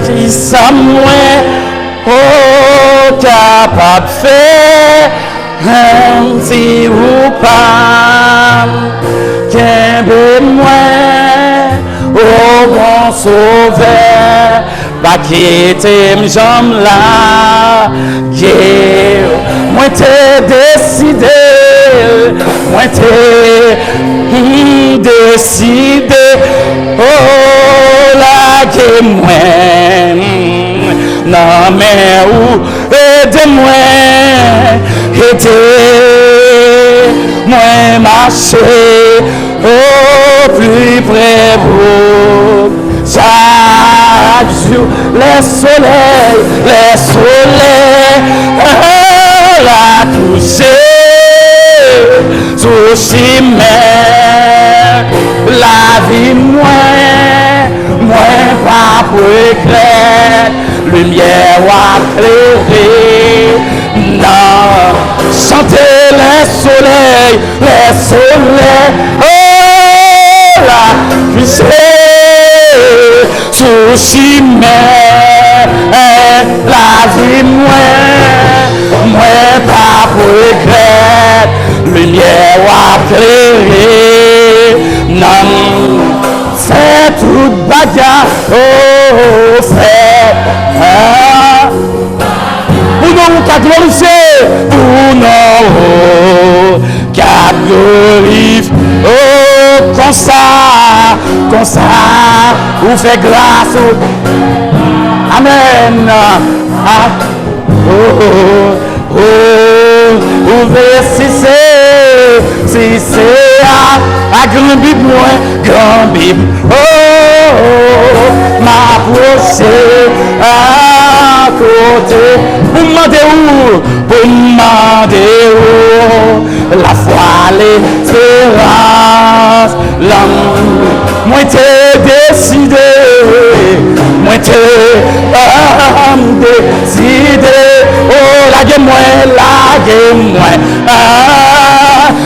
qui ça moins, oh, capable de faire, si ou pas, qu'un moins, oh, bon sauveur, pas quitter mes jambes là, moi t'ai décidé, moi t'ai décidé, oh là que moi, non mais où aidez-moi, aidez-moi marcher au plus près vous. Chaque jour, les soleils, la toucher, sous chemin, la vie moins pas pour éclairer, lumière ou éclairer, non, chantez les soleils, oh, la toucher, sous chemin, la vie moins pas pour éclairer, lumière ou éclairer, non, c'est toute bagarre, oh, c'est, pour nous qu'à glorifier, pour nous qu'à glorifier, oh, comme ça, vous fait grâce, amen, ouvrez si c'est à grand Bible, grand Bible, oh, m'approcher à côté, pour demander où, la foi, l'espérance, l'amour, moi t'ai décidé, oh, la gueule moi,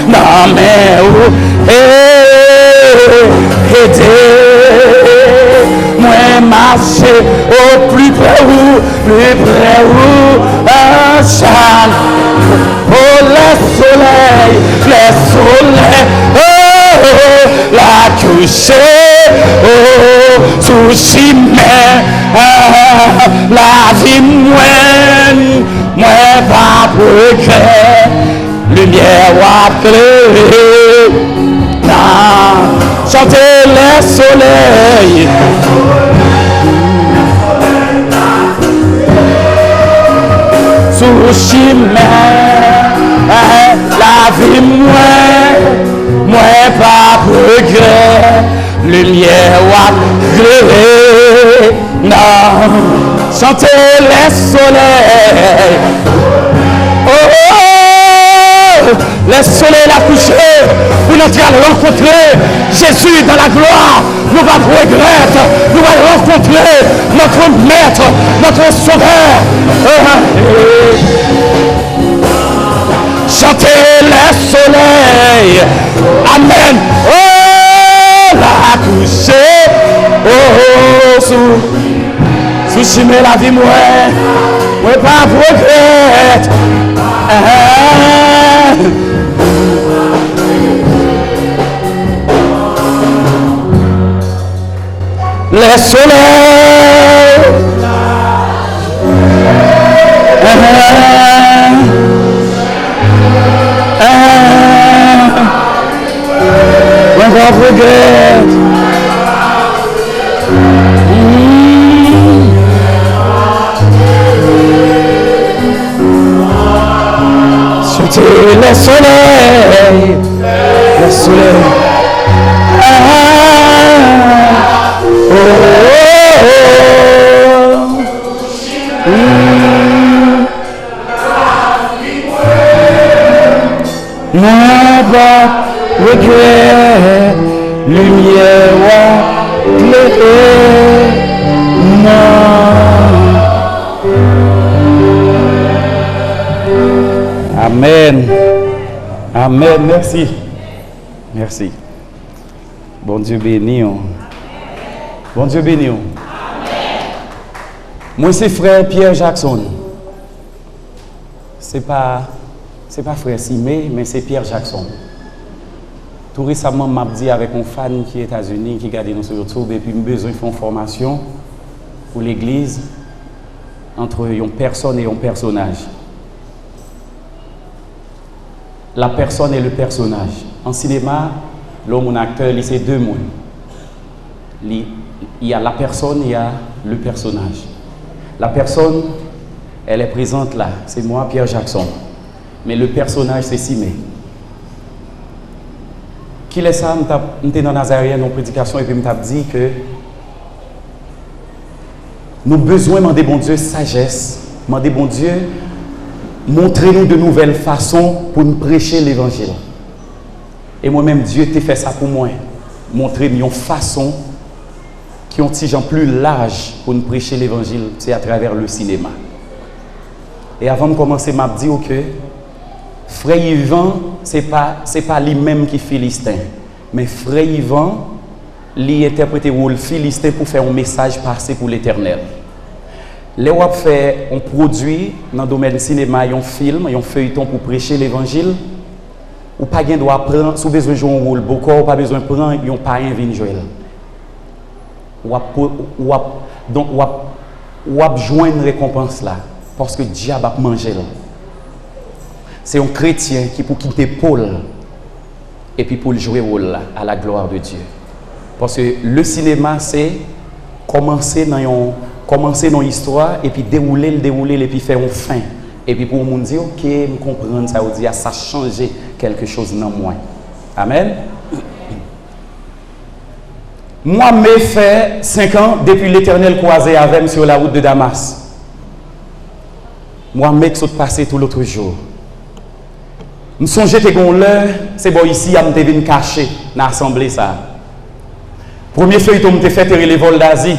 non mais où, aider, moi marcher au plus près où, Chan, oh les soleils, oh, la coucher, oh, sous chemin, la vie moins pas pour éclairer, lumière ou éclairer, chantez les soleils. Sous chemin, la vie moins pas regret, lumière ou gré, non, chantez les soleils, oh, les soleils la coucher, pour notre rencontrer Jésus dans la gloire, nous allons regretter, nous allons rencontrer notre maître, notre sauveur. Chantez les soleils, amen. Oh, la coucher, oh, sous chemin la vie, moi pas regret. Les soleils, on va regretter. Chantez les soleils, les soleils. Regret, lumière ou éclairée, amen. Amen. Merci. Merci. Bon Dieu béni. Bon Dieu béni. Moi, c'est frère Pierre Jackson. C'est pas frère Simé, mais c'est Pierre Jackson. Tout récemment, m'a dit avec un fan qui est aux États-Unis, qui regarde nous sur YouTube, et puis j'ai besoin de faire une formation pour l'église entre une personne et un personnage. La personne et le personnage. En cinéma, l'homme ou l'acteur, c'est deux mondes. Il y a la personne, il y a le personnage. La personne, elle est présente là, c'est moi, Pierre Jackson. Mais le personnage, c'est Simé. Qui est ça? Je suis dans Nazarien, en prédication, et puis je me dit que nous avons besoin de demander bon Dieu sagesse, demander bon Dieu, montrer-nous de nouvelles façons pour nous prêcher l'évangile. Et moi-même, Dieu t'a fait ça pour moi. Montrer une façon qui ont des gens plus large pour nous prêcher l'évangile, c'est à travers le cinéma. Et avant de commencer, je dis que Frère Yvan, ce n'est pas lui-même qui est philistin. Mais Frère Yvan, il interprète le rôle philistin pour faire un message passé pour l'éternel. Les wap fait un produit dans le domaine du cinéma, un film, un feuilleton pour prêcher l'évangile. Ou pas besoin d'apprendre, si vous avez besoin de jouer un rôle beaucoup, ou pas besoin de prendre un parrain vin jouer. Donc, ou joindre une récompense là, parce que diable a mangé là. C'est un chrétien qui peut quitter Paul et puis pour jouer rôle là, à la gloire de Dieu. Parce que le cinéma, c'est commencer dans une histoire et puis dérouler et puis faire une fin. Et puis pour le monde dire, ok, je comprends ça, on dit, ça a changé quelque chose dans moi. Amen. Moi, j'ai fait 5 ans depuis l'Éternel croisé avec moi sur la route de Damas. Moi, je suis passé tout l'autre jour. Je me songe que l'heure, c'est bon ici, je me caché dans l'assemblée. Premier feuilleton, je me fait les vols d'Asie.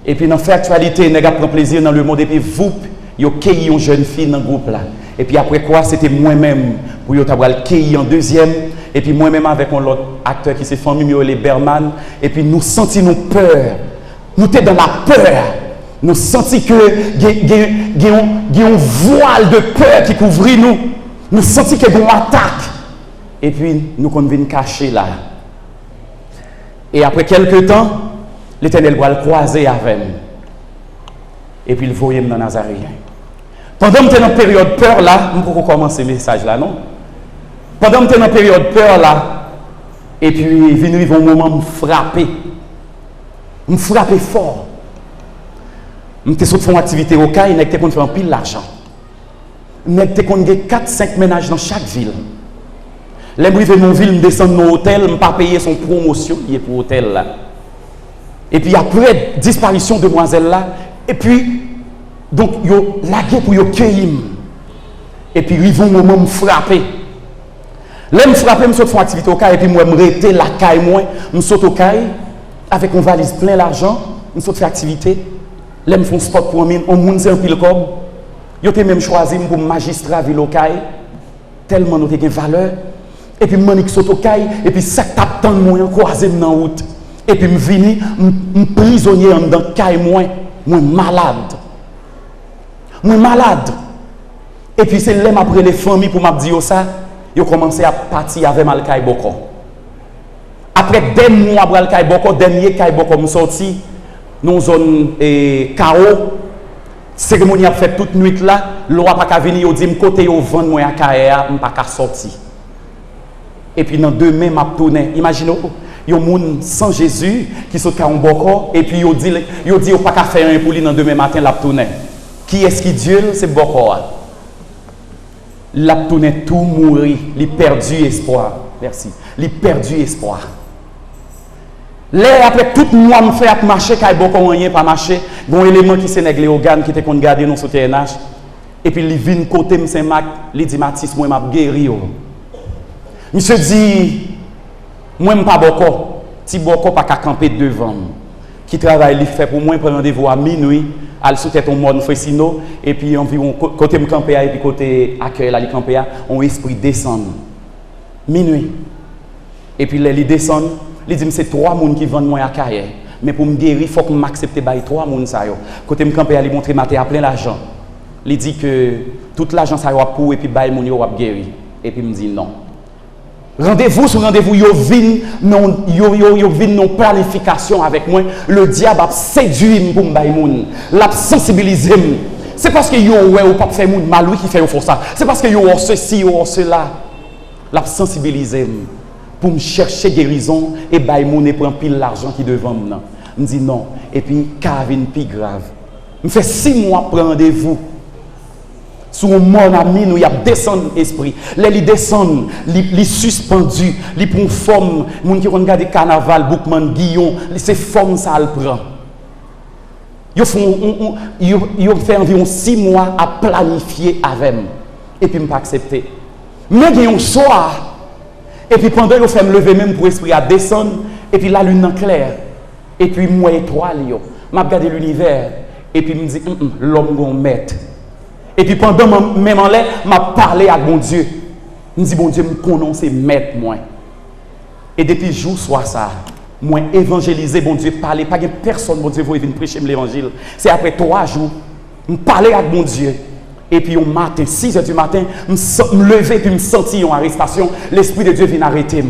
Et puis, dans la actualité, je prends plaisir dans le monde. Et puis, vous, vous avez une jeune fille dans le groupe là. Et puis après quoi, c'était moi-même pour vous avoir le en deuxième. Et puis moi-même avec un autre acteur qui s'est famille, les Berman. Et puis nous sentions peur. Nous étions dans la peur. Nous sentions que il y a un voile de peur qui couvrit nous. Nous sentions qu'il y a une attaque. Et puis nous venons cacher là. Et après quelques temps, l'Éternel va le croiser avec nous. Et puis il voyait dans Nazarien. Pendant que je suis dans la période peur là, je peux commencer le message là, non? Pendant que je suis dans la période peur là, et puis il vient un moment où me frapper fort. Je suis fait une activité au cas, il y a fait un pile d'argent. Il y a 4-5 ménages dans chaque ville. Les gens dans mon ville, je descends dans l'hôtel, je ne peux pas payer son promotion, il est pour l'hôtel là. Et puis après disparition de demoiselle là, et puis donc yo lagué pour yo cueillir. Et puis ils vont moment me frapper. Là me frapper, me saute font activité au caille et puis moi me rester la caille moi, me saute au caille avec une valise plein d'argent, me saute faire activité. Là me font sport pour mine, on monde c'est un pile cob. Yo t'ai même choisi pour magistrat ville au caille tellement nous t'ai valeur. Et puis me saute au caille et puis ça tape tant moi croiser dans route. Et puis me vini me prisonnier en dans caille moi malade. Moi malade. Et puis c'est là après les familles pour me dire ça, ils ont commencé à partir avec Malkaï Boko. Après des mois après Malkaï Boko, dernier Kaï Boko me sorti dans une zone chaos. Cérémonie a fait toute nuit là, l'on pas venir, il dit côté au vendre moi à Kaïa, on pas sortir. Et puis dans demain m'a tourné. Imaginez il y a des gens sans Jésus qui sont à un boko et puis ils disent pas qu'à faire un pour lui dans demain matin la tourner. Qui est-ce qui Dieu? C'est boko. La tourner tout mourir, il perdu espoir. Merci. Il perdu espoir. Là après tout moi me fait marcher quand boko rien pas marcher, bon élément qui s'est néglé organe qui était qu'on garder nous sur TNH et puis il vient côté me Saint-Marc, il dit Mathis moi m'a guéri. Monsieur dit moi pas boko, si boko pas qu'à camper devant. Qui travaille il fait pour moi prendre rendez-vous à minuit, al sous tête on monde Fresino et puis environ côté me camper et puis côté accueil là il camper on esprit descend. Minuit. Et puis là il descend, il dit c'est 3 personnes qui vendent moi à carrière. Mais pour me guérir, il faut que je m'accepte par 3 personnes. Côté me camper, aller montrer matin à plein l'argent. Il dit que tout l'argent ça va pour et puis bail mon yo va guérir. Et puis me dit non. Rendez-vous sur rendez-vous, yo vin non planification avec moi. Le diable a séduit pour me bail moun, l'a sensibilisé. C'est parce que yo ouais ou pas faire moun mal lui qui fait au ça. C'est parce que yo ceci ou cela. L'a sensibilisé pour me chercher guérison et bail moun et prendre pile l'argent qui devant moi. Me dit non et puis Kavin plus grave. Me fait 6 mois prendre rendez-vous. Sur mon ami, nous y a descendu esprit. Les descendent, les suspendus, les prend forme. Les gens qui regardent carnaval, Boukman, Guillaume, ces formes ça le prend. Ils fait environ 6 mois à planifier avec moi. Et puis, je ne pas accepter. Mais il y a un soir. Et puis, pendant que je fais me lever même pour l'esprit à descendre, et puis la lune en clair. Et puis, moi, étoile, je regarde l'univers. Et puis, je me dis, l'homme va mettre. Et puis pendant même en l'air, m'a parlé à bon Dieu. Je me dis bon Dieu me connaît c'est maître moi. Et depuis jour soir ça, moi évangéliser bon Dieu parler pas personne bon Dieu veut venir prêcher l'évangile. C'est après 3 jours, me parler à bon Dieu. Et puis au matin 6h du matin, me lever puis me sentir en arrestation, l'esprit de Dieu vient arrêter.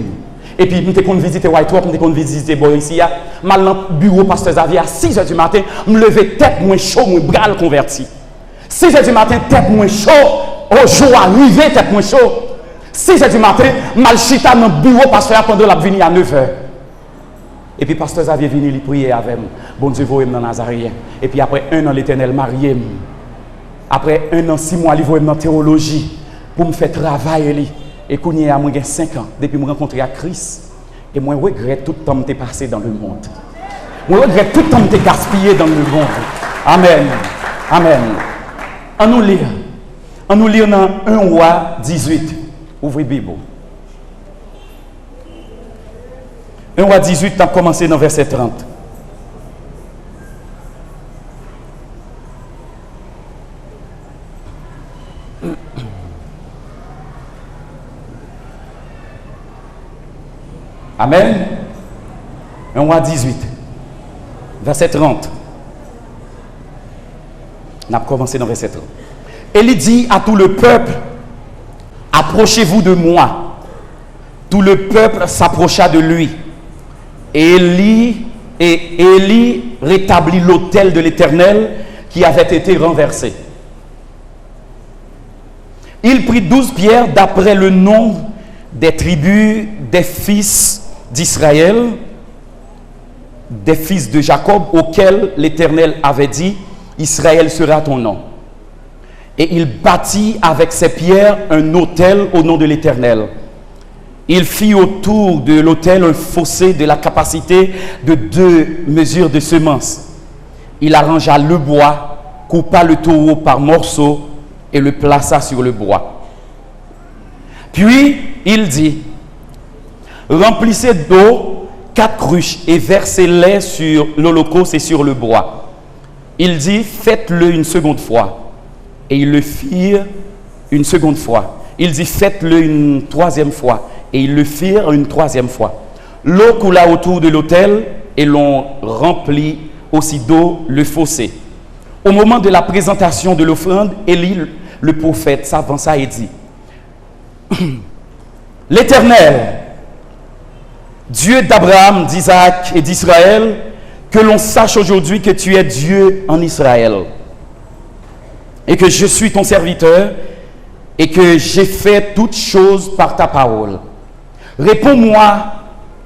Et puis, je suis visiter White Rock, je suis visiter Boïsia. Je suis dans le bureau pasteur Xavier à 6h du matin, me lever tête moins chaud, moins bras converti. 6h du matin, tête moins chaud. Au jour arrivé, tête moins chaud. 6h du matin, mal chita dans le bureau pasteur pendant la venue à 9h. Et puis, pasteur Xavier venu lui prier avec moi. Bon Dieu, vous dans Nazarien. Et puis, après 1 an, l'Éternel marié. Après 1 an, 6 mois, il voit dans la théologie pour me faire travailler. Et quand il y a 5 ans, depuis que je rencontré à Christ, et moi, je regrette tout le temps que je passé dans le monde. Je regrette tout le temps que je gaspillé dans le monde. Amen. Amen. On nous lit dans 1 Roi 18. Ouvrez la Bible. 1 Roi 18, on a commencé dans verset 30. Amen. 1 Roi 18, verset 30. On a commencé dans verset 30. Et il dit à tout le peuple, approchez-vous de moi. Tout le peuple s'approcha de lui. Et Élie rétablit l'autel de l'Éternel qui avait été renversé. Il prit 12 pierres d'après le nom des tribus des fils d'Israël, des fils de Jacob, auxquels l'Éternel avait dit, Israël sera ton nom. Et il bâtit avec ces pierres un autel au nom de l'Éternel. Il fit autour de l'autel un fossé de la capacité de 2 mesures de semences. Il arrangea le bois, coupa le taureau par morceaux et le plaça sur le bois. Puis il dit, remplissez d'eau 4 cruches et versez-les sur l'holocauste et sur le bois. Il dit, faites-le une seconde fois. Et ils le firent une seconde fois. Il dit, faites-le une 3e fois. Et ils le firent une 3e fois. L'eau coula autour de l'autel et l'on remplit aussi d'eau le fossé. Au moment de la présentation de l'offrande, Élie, le prophète, s'avança et dit, l'Éternel, Dieu d'Abraham, d'Isaac et d'Israël, que l'on sache aujourd'hui que tu es Dieu en Israël et que je suis ton serviteur et que j'ai fait toutes choses par ta parole. Réponds-moi,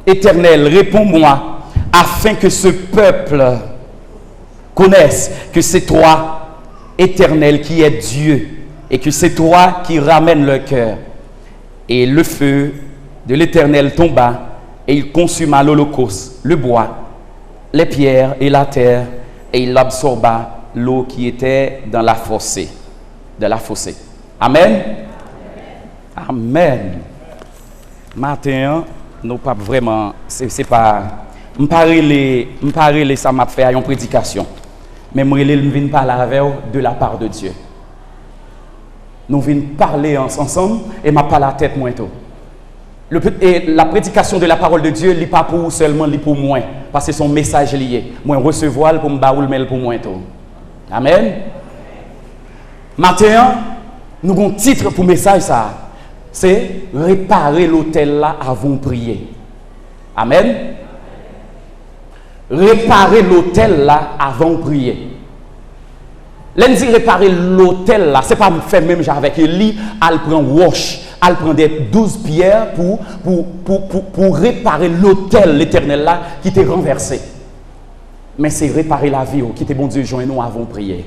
Éternel, réponds-moi, afin que ce peuple connaisse que c'est toi, Éternel, qui est Dieu et que c'est toi qui ramène leur cœur. Et le feu de l'Éternel tomba et il consuma l'holocauste, le bois, les pierres et la terre, et il absorba l'eau qui était dans la fossée. Amen. Amen. Matin, nous pas vraiment, c'est pas, m'parler ça m'a fait à une prédication, mais moi je viens parler avec vous de la part de Dieu. Nous venons parler ensemble et m'a pas la tête moins tôt. Et la prédication de la parole de Dieu, n'est pas pour seulement pour moi, parce que son message lié. Moi, recevoir pour me baoul, mais pour moi tout. Amen. Matin, nous avons un titre pour le message, ça. C'est réparer l'autel là avant de prier. Amen. Réparer l'autel là avant de prier. L'on dit réparer l'autel là, c'est pas me faire même avec lui, elle prend wash, elle prend des 12 pierres pour réparer l'autel l'éternel là qui t'est renversé. Mais c'est réparer la vie qui t'est bon Dieu joint nous avant de prier.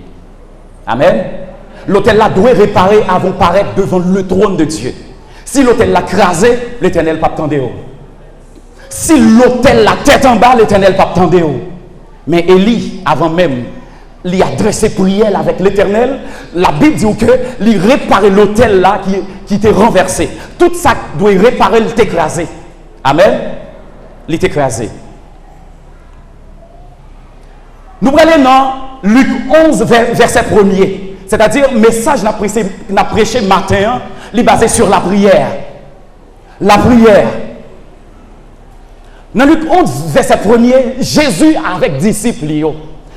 Amen. L'autel là doit réparer avant de paraître devant le trône de Dieu. Si l'autel l'a crasé, l'éternel pas attendre. Si l'autel la tête en bas, l'éternel pas attendre. Mais Élie, avant même, il a adressé prière avec l'éternel. La Bible dit que il réparer l'autel là qui était renversé. Tout ça doit réparer, il t'écrasé. Amen. Il t'écrasé. Nous allons dans Luc 11, verset 1er. C'est-à-dire, le message n'a prêché matin, il est basé sur la prière. La prière. Dans Luc 11, verset 1er, Jésus avec disciples,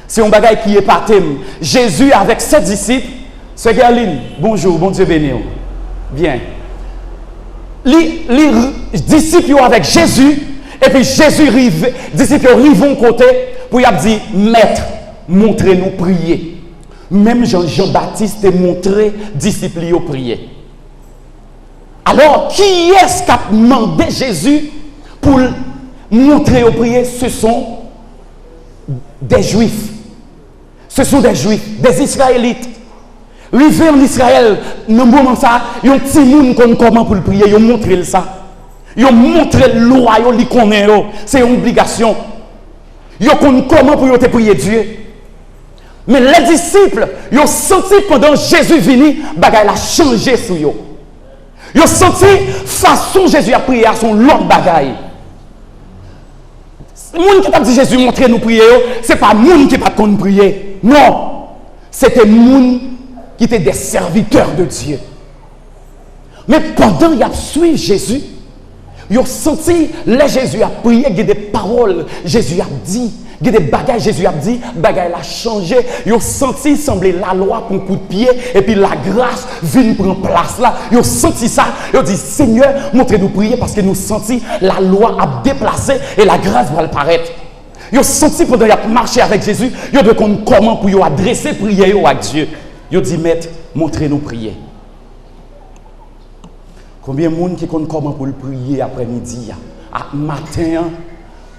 c'est un bagage qui est par thème. Jésus avec ses disciples, c'est Galine, bonjour, bon Dieu béni. Bien. Les disciples avec Jésus, et puis Jésus arrive, disciples arrivent au côté pour lui dire, Maître, montrez-nous prier. Même Jean-Baptiste a montré disciples prier. Alors, qui est-ce qui a demandé Jésus pour montrer au prier? Ce sont des Juifs. Ce sont des Juifs, des Israélites. Arrivés en Israël, dans le moment ça, ils ont petit monde comment pour le prier, ils ont montré ça. Ils ont montré le loi, ils connaissent. C'est une obligation. Ils ont comment pour prier Dieu. Mais les disciples, ils ont senti pendant Jésus venu, bagaille a changé sur eux. Ils ont senti façon Jésus a prié à son l'autre bagaille. Le monde qui t'a dit Jésus montre nous prier, ce n'est pas le monde qui n'a pas prier. Non, c'était le monde qui était des serviteurs de Dieu. Mais pendant qu'il a suivi Jésus, ils ont senti, les Jésus a prié, il y a des paroles, Jésus a dit. Il y a des bagages, Jésus a dit, bagages a changé. Ils ont senti sembler la loi pour un coup de pied, et puis la grâce vient prendre place là. Ils ont senti ça. Ils ont dit, Seigneur, montrez-nous prier parce que nous senti la loi a déplacé et la grâce va apparaître. Ils ont senti pendant qu'ils ont marché avec Jésus, ils ont dit comment pour adresser prier à Dieu. Ils ont dit, Maître, montrez-nous prier. Combien de monde qui connaît comment pour le prier après-midi, à matin?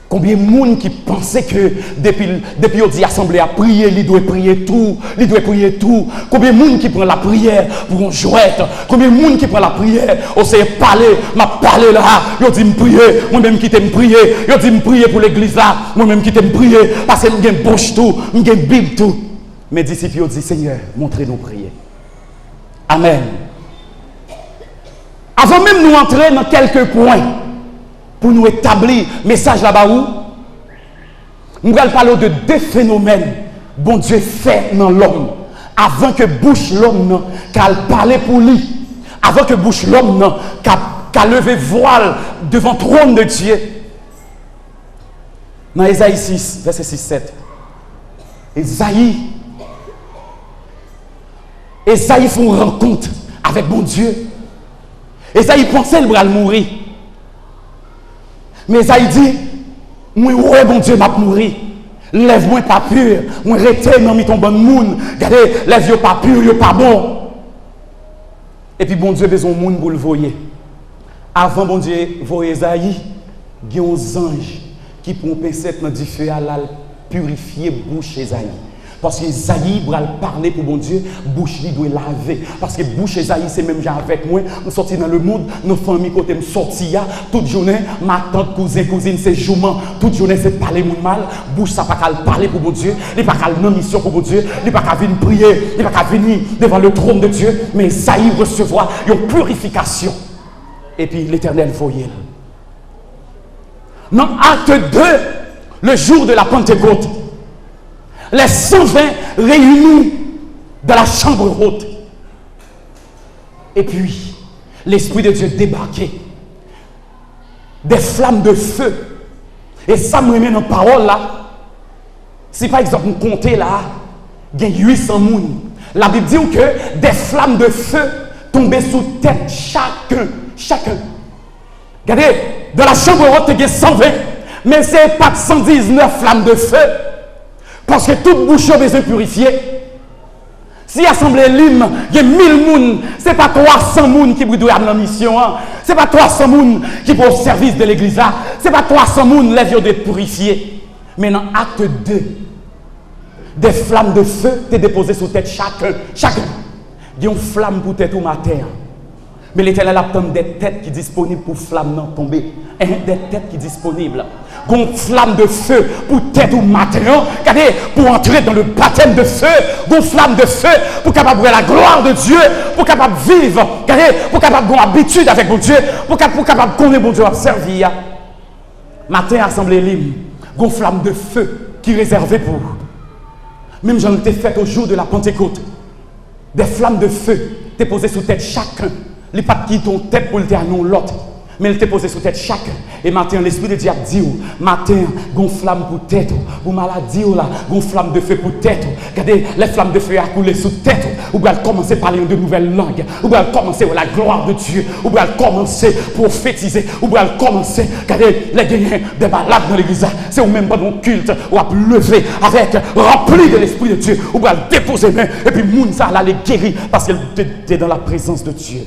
Combien de monde qui pensait que depuis on dit assemblée à prier, il doit prier tout, il doit prier tout. Combien de monde qui prend la prière pour une jouette? Combien de monde qui prend la prière? On sait parler, m'a parlé là, il dit me prier, moi-même qui t'aime prier, il dit me prier pour l'église là, moi-même qui t'aime prier, parce que j'ai une bouche tout, j'ai une Bible tout. Mes disciples ont dit, Seigneur, montrez-nous prier. Amen. Avant même nous entrer dans quelques points, pour nous établir le message là-bas où nous allons parler de deux phénomènes bon Dieu fait dans l'homme avant que bouche l'homme qu'elle parle pour lui, avant que bouche l'homme qu'elle levé voile devant le trône de Dieu. Dans Ésaïe 6 verset 6-7, Ésaïe fait une rencontre avec bon Dieu. Ésaïe pensait qu'il allait mourir. Mais Esaïe dit, moi, ouais, bon Dieu, m'a mourir. Lève-moi pas pur. Moi, rete dans ton bon monde. Regardez, lève-moi pas pur, yo pas bon. Et puis, bon Dieu, besoin de monde pour le voyer. Avant, bon Dieu, voyer Esaïe, il y a un ange qui prend pincette dans du feu à la purifier bouche Esaïe. Parce que Esaïe va parler pour bon Dieu, bouche lui doit laver. Parce que bouche Esaïe, c'est même genre avec moi. Nous sortis dans le monde, nos familles côté me sortir, toute journée, ma tante, cousine, c'est jouement. Toute journée, c'est parler mon mal. Bouche, ça pas qu'à parler pour bon Dieu. Il pas qu'à non mission pour bon Dieu. Il pas qu'à venir prier. Il pas qu'à venir devant le trône de Dieu. Mais Esaïe recevoir une purification. Et puis l'Éternel voyait. Dans acte 2, le jour de la Pentecôte, les 120 réunis dans la chambre haute. Et puis, l'Esprit de Dieu débarquait. des flammes de feu. Et ça me remet dans la parole là. Si par exemple, nous comptons là, il y a 800 personnes. La Bible dit que des flammes de feu tombaient sous tête chacun. Regardez, dans la chambre haute, il y a 120, mais ce n'est pas 119 flammes de feu. Parce que toute bouche a besoin de purifier. Si l'assemblée Lim, il y a 1000 personnes, ce n'est pas 300 personnes qui doivent avoir la mission. Ce n'est pas 300 personnes qui sont au service de l'église. Ce n'est pas 300 personnes qui doivent être purifiés. Mais dans acte 2, des flammes de feu étaient déposées sur tête chacun. Il y a une flamme pour tête au matin. Mais l'Éternel attend des têtes qui sont disponibles pour flamme tomber. Et des têtes qui sont disponibles. Une flamme de feu pour tête au matin. Regardez, pour entrer dans le baptême de feu. Une flamme de feu pour capable voir la gloire de Dieu. Pour capable vivre. Regardez, pour capable avoir habitude avec mon Dieu. Pour capable connaître mon Dieu à servir. Matin, assemblée libre. Une flamme de feu qui est réservée pour. Même j'en ai fait au jour de la Pentecôte. Des flammes de feu étaient posées sous tête chacun. Les pas qui ton tête pour le dire non l'autre. Mais elle était posée sous tête chacun. Et matin, l'esprit de Dieu a dit, matin, gon flamme pour tête, pour maladie, là, gon flamme de feu pour tête. Regardez, les flammes de feu a coulé sous tête. Ou bien commencer à parler de nouvelles langues. Ou bien commencer la gloire de Dieu. Ou bien commencer à prophétiser. Ou bien commencer, regardez, les gagnants des malades dans l'église. C'est au même pas mon culte, ou à lever avec rempli de l'esprit de Dieu. Ou bien déposer main. Et puis, moun ça, là, les guérir parce qu'elle était dans la présence de Dieu.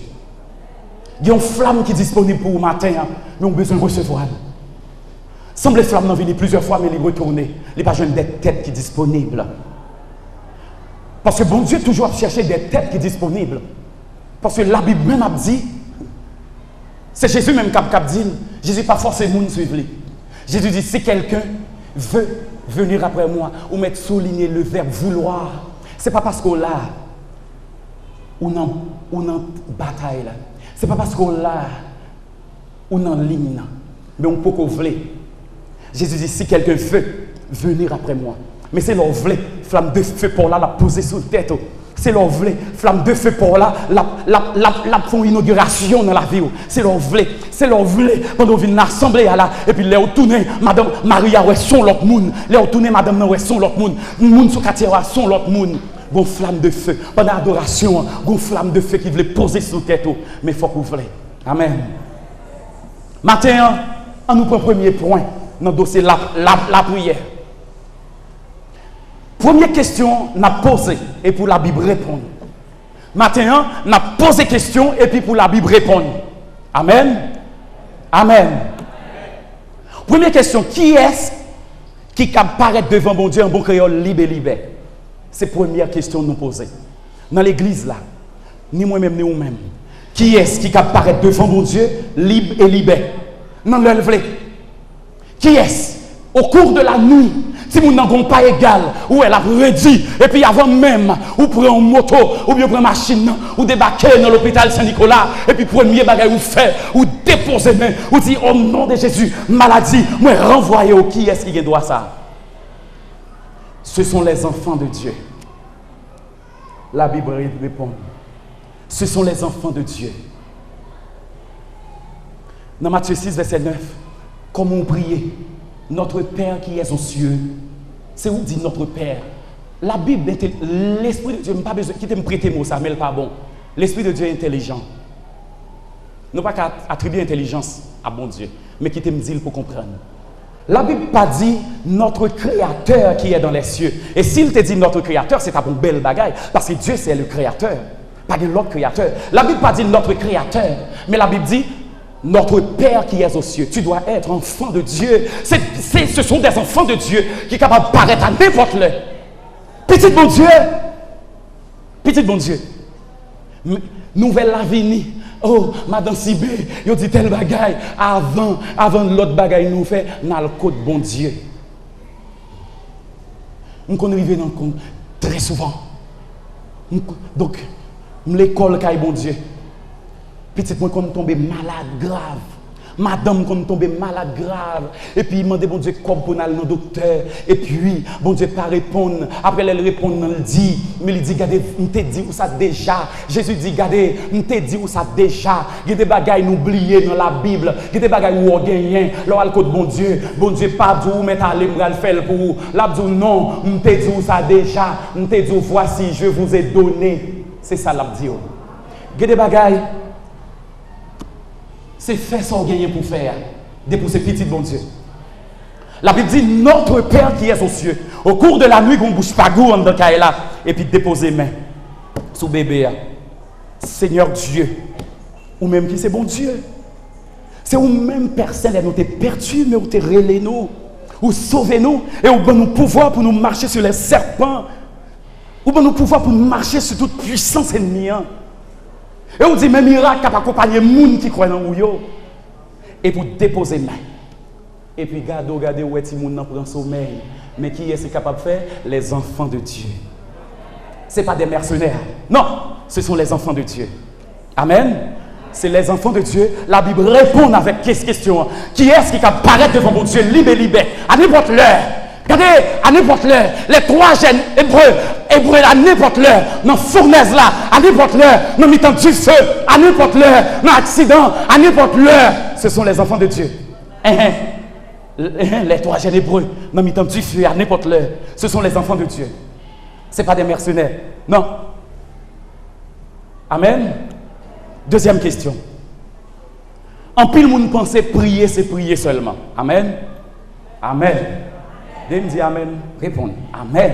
Il y a une flamme qui est disponible pour le matin, mais on a besoin de recevoir. Semble les flammes n'en venir plusieurs fois, mais les retourner. Les pas jeunes des têtes qui sont disponibles. Parce que bon Dieu toujours chercher des têtes qui sont disponibles. Parce que la Bible même a dit, c'est Jésus même qui a dit, Jésus pas forcé les gens à suivre. Jésus dit, si quelqu'un veut venir après moi, ou mettre souligner le verbe vouloir, ce n'est pas parce qu'on l'a, ou non bataille là. Ce n'est pas parce qu'on l'a ou en ligne, mais on peut qu'on veut. Jésus dit, si quelqu'un veut venir après moi, mais c'est leur veut, flamme de feu pour là, la poser sous la tête. C'est leur veut, flamme de feu pour là, la font inauguration dans la vie. C'est leur veut, pendant qu'on vient l'assemblée là, et puis les retourner, Madame Maria, ouais, son l'autre monde, les retourner, Madame ouais, son l'autre monde, monde sur quartier, son l'autre monde. Gon flamme de feu. Pendant l'adoration, gon flamme de feu qui voulait poser sur tête. Mais il faut qu'on voulait. Amen. Matin, on nous prend le premier point dans le dossier la prière. Première question, on a posé et pour la Bible répondre. Matin, on a posé question et puis pour la Bible répondre. Amen. Amen. Première question, qui est-ce qui apparaît devant mon Dieu en bon créole libre et libère? C'est la première question que nous posons. Dans l'église, là, ni moi-même, ni vous-même. Qui est-ce qui apparaît devant mon Dieu, libre et libère? Non, le vrai. Qui est-ce? Au cours de la nuit, si vous n'avez pas égal, ou elle a redit, et puis avant même, ou prenez une moto, ou bien prenez une machine, ou débarquez dans l'hôpital Saint-Nicolas, et puis premier bagage vous faites, ou déposez main, ou dites au nom de Jésus, maladie, moi renvoyez au qui est-ce qui doit ça? Ce sont les enfants de Dieu. La Bible répond. Ce sont les enfants de Dieu. Dans Matthieu 6, verset 9, comment on prie? Notre Père qui est aux cieux. C'est où dit notre Père? La Bible, l'Esprit de Dieu, pas besoin de me prêter mot, ça, mais pas bon. L'Esprit de Dieu est intelligent. Non pas qu'à attribuer intelligence à bon Dieu, mais qui te me dit pour comprendre. La Bible pas dit notre Créateur qui est dans les cieux. Et s'il te dit notre Créateur, c'est un bon bel bagaille. Parce que Dieu, c'est le Créateur. Pas l'autre Créateur. La Bible pas dit notre Créateur. Mais la Bible dit notre Père qui est aux cieux. Tu dois être enfant de Dieu. Ce sont des enfants de Dieu qui sont capables de paraître à n'importe l'heure. Petit bon Dieu. Petit bon Dieu. Nouvelle avenir. Oh, Madame Sibé, il dit tel bagaille. Avant l'autre bagaille nous fait, dans le code bon Dieu. On arrive dans le compte très souvent. Donc, l'école caille bon Dieu. Petit moi comme tomber malade grave. Madame comme tombée malade grave. Et puis il demande bon Dieu comme pour aller dans le docteur. Et puis bon Dieu pas répondre. Après elle répond, elle dit, mais il dit regardez, on t'a dit où ça déjà. Jésus dit regardez, on t'a dit où ça déjà. Il y a des bagailles oubliées dans la Bible. Il y a des bagailles où on gagne. Là le côté bon Dieu pas dit où mettre aller me faire pour vous. Là dit non, on t'a dit où ça déjà. On t'a dit voici, je vous ai donné. C'est ça l'a dit. Il y a des bagailles. C'est faire ça qu'on gagne pour faire, pour ces petits bon Dieu. La Bible dit notre Père qui est aux cieux. Au cours de la nuit, on ne bouge pas goût dans le là et puis déposer main sous bébé. Seigneur Dieu, ou même qui c'est bon Dieu. C'est ou même personne qui nous t'es perdu, mais ou t'es relé nous, ou sauver nous, et ou ben nous pouvoir pour nous marcher sur les serpents, ou ben nous pouvoir pour nous marcher sur toute puissance ennemie. Et on dit, mais miracle qui accompagner les gens qui croient dans vous. Et pour déposer main. Et puis, regardez où est-ce que les gens prennent sommeil. Mais qui est-ce capable de faire? Les enfants de Dieu. Ce n'est pas des mercenaires. Non, ce sont les enfants de Dieu. Amen. C'est les enfants de Dieu. La Bible répond avec cette question. Qui est-ce qui apparaît devant mon Dieu libre, à n'importe l'heure? Regardez, à n'importe l'heure, les 3 jeunes hébreux à n'importe l'heure, dans la fournaise là, à n'importe l'heure, dans le mi-temps du feu, à n'importe l'heure, dans l'accident, à n'importe l'heure, ce sont les enfants de Dieu. Les 3 jeunes hébreux, dans le mi-temps du feu, à n'importe l'heure, ce sont les enfants de Dieu. Ce n'est pas des mercenaires. Non. Amen. Deuxième question. En pile, monde pensait prier, c'est prier seulement. Amen. Amen. Dieu me dit Amen. Répondez. Amen.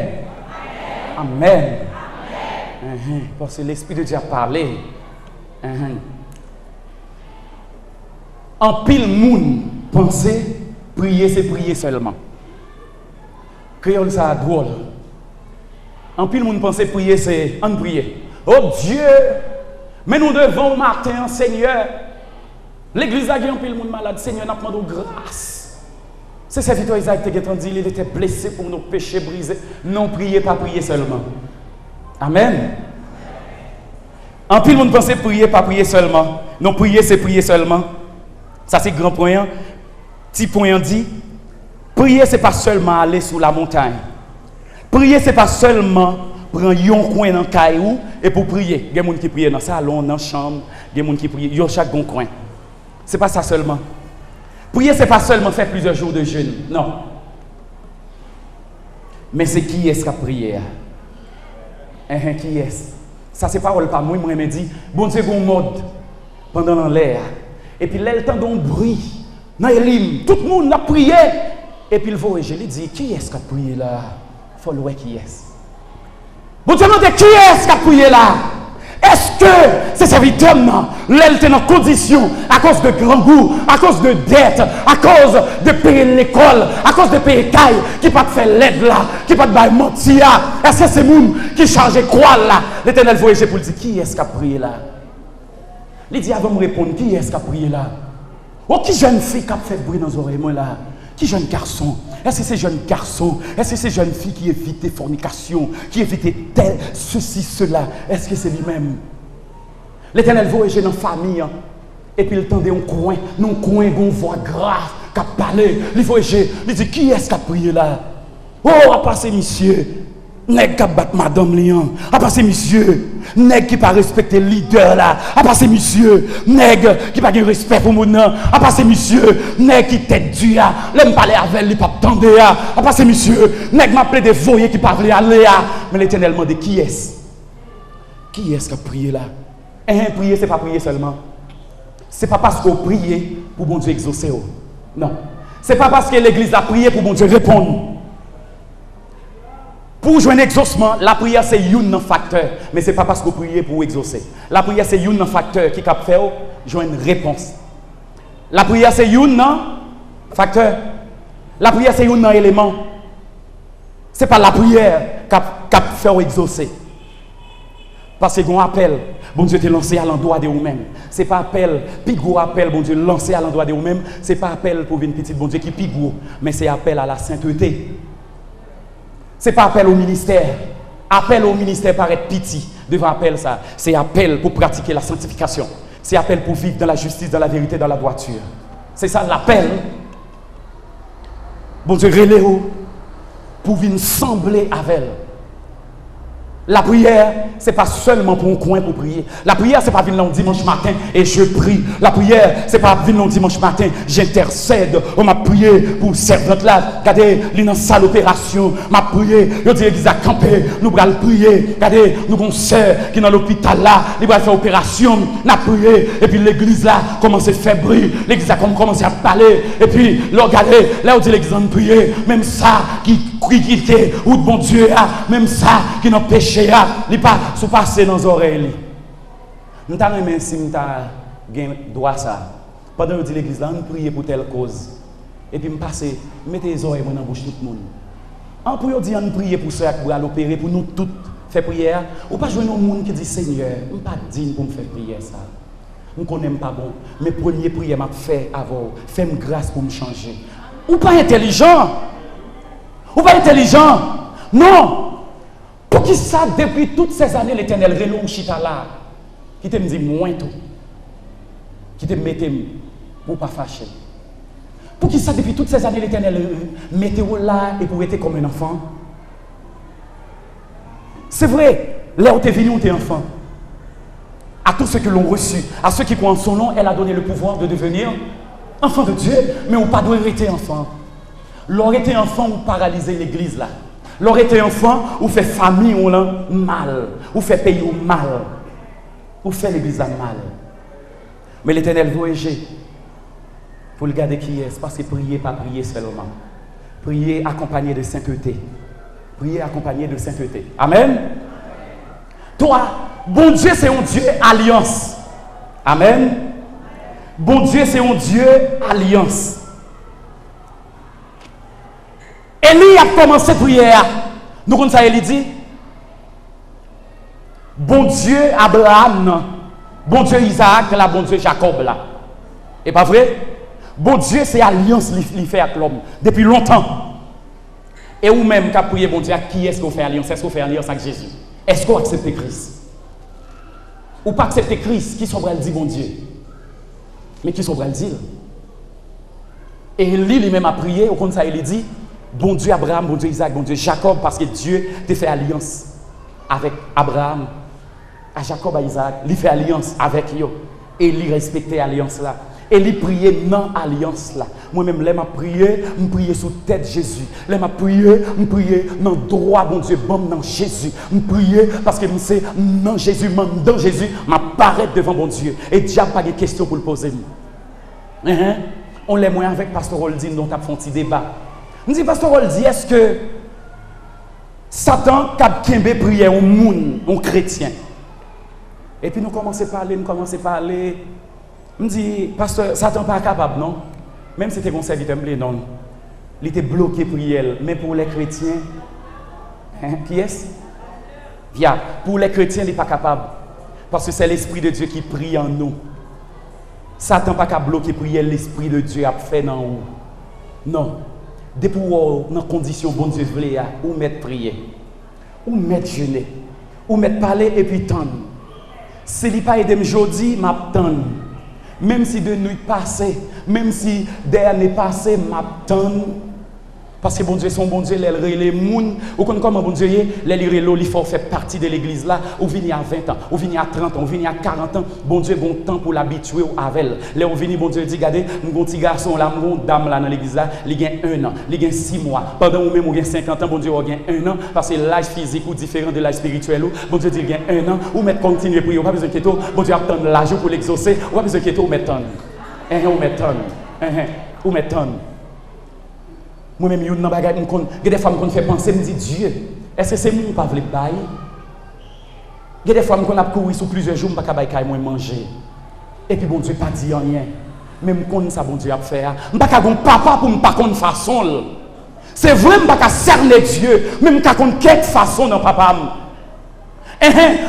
Amen. Amen. Parce que l'Esprit de Dieu a parlé. En pile monde penser prier c'est prier seulement. Créole ça drôle. En pile monde penser prier c'est en prier. Oh Dieu, mais nous devons au matin Seigneur. L'église a en pile monde malade, Seigneur n'a demandé grâce. C'est serviteur Isaac qui a dit, il était blessé pour nos péchés brisés. Non, priez, pas prier seulement. Amen. En plus, le monde pense prier, pas prier seulement. Non, prier, c'est prier seulement. Ça, c'est grand point. Petit point dit, prier, c'est pas seulement aller sous la montagne. Prier, c'est pas seulement prendre un coin dans le caillou et pour prier. Il y a des gens qui prient dans le salon, dans la chambre. Il y a des gens qui prient dans chaque bon coin. Ce n'est pas ça seulement. Prier, ce n'est pas seulement faire plusieurs jours de jeûne. Non. Mais c'est qui est-ce qui a prié? Qui est-ce? Ça, c'est parole pas moi, me dit, bon Dieu, bon mode pendant l'air. Et puis, là, le temps d'un bruit, dans les lignes, tout le monde a prié. Et puis, le voyage, il dit, qui est-ce qui a prié là? Il faut le voir qui est-ce. Bon Dieu, demandez qui est-ce qui a prié là? Est-ce que ces serviteurs, l'elle était en condition, à cause de grand goût, à cause de dette, à cause de payer l'école, à cause de payer caille, qui pas faire l'aide là, qui pas de mentir? Est-ce que c'est moun qui charge croix là? L'Éternel voyage pour dire qui est-ce qui a prié là? Il dit avant de me répondre, qui est-ce qui a prié là? Oh, qui jeune fille qui a fait bruit dans les oreilles, moi là? Qui jeune garçon? Est-ce que c'est jeune garçon? Est-ce que c'est jeune fille qui évite fornication, qui évite tel, ceci, cela? Est-ce que c'est lui-même? L'Éternel voyage dans la famille, et puis il tendait un coin, une voix grave, qui a parlé. Il voyage, il dit qui est-ce qui a prié là? Oh, à passer, monsieur. Nèg qui a battu madame Lian, à passer monsieur, nèg qui pas respecter le leader là, à passer monsieur, nèg qui pas de respect pour mon nom, à passer monsieur, nèg qui tête dure, l'aime parler avec lui pas tendre à passer monsieur, nèg m'appelé des voyés qui pas voulu aller mais l'Éternel m'a dit qui est-ce? Qui est-ce qui a prié là? Prier c'est pas prier seulement. C'est pas parce qu'on prie pour bon Dieu exaucer. Non. C'est pas parce que l'église a prié pour bon Dieu répondre. Pour jouer un exaucement, la prière c'est un facteur, mais ce n'est pas parce que vous priez pour exaucer. La prière c'est un facteur qui peut faire jouer une réponse. La prière c'est un facteur. La prière c'est un élément. Ce n'est pas la prière qui peut faire exaucer. Parce que qu'on appelle, bon Dieu te lancé à l'endroit de vous-même. Ce n'est pas appel, puis gros appel, bon Dieu lancé à l'endroit de vous-même. Ce n'est pas appel pour une petite bon Dieu qui est gros, mais c'est appel à la sainteté. Ce n'est pas appel au ministère. Appel au ministère paraît petit. Devant appel ça. C'est appel pour pratiquer la sanctification. C'est appel pour vivre dans la justice, dans la vérité, dans la droiture. C'est ça l'appel. Bon Dieu, relève pour venir sembler avec elle. La prière, ce n'est pas seulement pour un coin pour prier. La prière, ce n'est pas venir le dimanche matin et je prie. La prière, ce n'est pas venir le dimanche matin, j'intercède. On m'a prié pour servante là. Regardez, il est dans salle opération. M'a prié. Je dis l'église a campé. Nous allons prier. Regardez, nous avons une sœur qui est dans l'hôpital là. Il va faire opération. Nous avons prié. Et puis l'église là commence à faire bruit. L'église a commencé à parler. Et puis, regardez, là on dit l'église a prié. Même ça qui était, ou de bon Dieu, même ça qui n'a péché. Il pas sous passer dans les oreilles. Nous avons même si nous avons droit ça. Pendant que l'église là, nous prions pour telle cause. Et puis nous passons, mettez les oreilles dans la bouche de tout le monde. En pour dire nous prier pour ceux qui vont opérer, pour nous tous faire prière. Ou pas jouer un monde qui dit Seigneur, je ne suis pas digne pour me faire prier ça. Je ne connais pas bon. Mais première prière m'a fait avant. Fais-moi grâce pour me changer. Ou pas intelligent. Ou pas intelligent. Non. Pour qui ça, depuis toutes ces années, l'Éternel relou chita là, qui te me dit moins tout, qui te mette pour pas fâcher. Pour qui ça, depuis toutes ces années, l'Éternel mette là et pour être comme un enfant. C'est vrai, là où tu es venu, où tu es enfant. À tous ceux qui l'ont reçu, à ceux qui croient en son nom, elle a donné le pouvoir de devenir enfant de Dieu, mais on pas doit être enfant. L'aurait été enfant ou paralyser l'église là. L'aurait été enfant ou fait famille ou mal, ou fait pays ou mal, ou fait l'église à mal. Mais l'Éternel voyager pour le garder qui est, parce que prier, pas prier seulement. Prier accompagné de sainteté. Prier accompagné de sainteté. Amen. Toi, bon Dieu, c'est un Dieu alliance. Amen. Bon Dieu, c'est un Dieu alliance. Élie a commencé la prière. Nous connaissons ça, Élie dit. Bon Dieu Abraham, bon Dieu Isaac, là, bon Dieu Jacob là. Et pas vrai? Bon Dieu, c'est alliance qu'il fait avec l'homme depuis longtemps. Et ou même qu'à prier bon Dieu, à qui est-ce qu'on fait alliance? Est-ce qu'on fait alliance avec Jésus? Est-ce qu'on accepte Christ? Ou pas accepter Christ, qui sont le dire bon Dieu? Mais qui sont le dire? Et Élie lui-même a prié, au compte ça, il dit. Bon Dieu Abraham, bon Dieu Isaac, bon Dieu Jacob, parce que Dieu t'a fait alliance avec Abraham, à Jacob, à Isaac, il fait alliance avec eux. Et il respectait l'alliance là. Et il priait dans l'alliance là. Moi-même, là, je priais sous tête Jésus. Là, je priais dans le droit, bon Dieu, bon dans Jésus. Je priais parce que je sais, dans Jésus, m'apparaître devant bon Dieu. Et Dieu n'a pas de questions pour le poser. On l'est moins avec Pasteur Oldine, dont tu as fait un petit débat. Je dis, Pasteur Oldine, est-ce que Satan a prié au monde, aux chrétiens? Et puis nous commençons à parler. Je dis, Pasteur, Satan n'est pas capable, non? Même si c'était mon serviteur, non. Il était bloqué pour elle. Mais pour les chrétiens, qui est-ce? Pour les chrétiens, il n'est pas capable. Parce que c'est l'Esprit de Dieu qui prie en nous. Satan n'est pas capable de bloquer pour elle, l'Esprit de Dieu a fait dans nous. Non. Depuis dans condition bon Dieu voulait ou mettre prier, ou mettre jeûner, ou mettre parler et puis tendre. Si il pas aidé aujourd'hui, m'attendre. Même si de nuit passée, même si d'année passée, m'attendre. Parce que bon Dieu, son bon Dieu, les moun, ou comment bon Dieu, les il faut faire partie de l'église là, ou venir à 20 ans, ou venir à 30 ans, ou venir à 40 ans, bon Dieu, bon temps pour l'habituer avec elle. Là, on vient, bon Dieu, dit, regardez, mon petit garçon là, mon dame là dans l'église là, il a 1 an, il a 6 mois. Pendant ou même, il a 50 ans, bon Dieu, il a 1 an, parce que l'âge physique ou différent de l'âge spirituel, bon Dieu, il a 1 an, ou mettre continuer à prier, pas besoin de quitter, bon Dieu, attendre l'âge pour l'exaucer, ou pas besoin de quitter, ou mettre ou mettre moi-même, il y a des fois qui me font penser, me dit Dieu, est-ce que c'est moi qui ne veux pas bailler? Il y a des fois qui me couru sur plusieurs jours, je ne peux pas manger. Et puis bon Dieu pas dit rien. Même quand ça bon Dieu a fait, je ne peux pas papa pour ne pas connaître façon. C'est vrai, je ne peux pas cerner Dieu, même quand on quelque façon dans papa.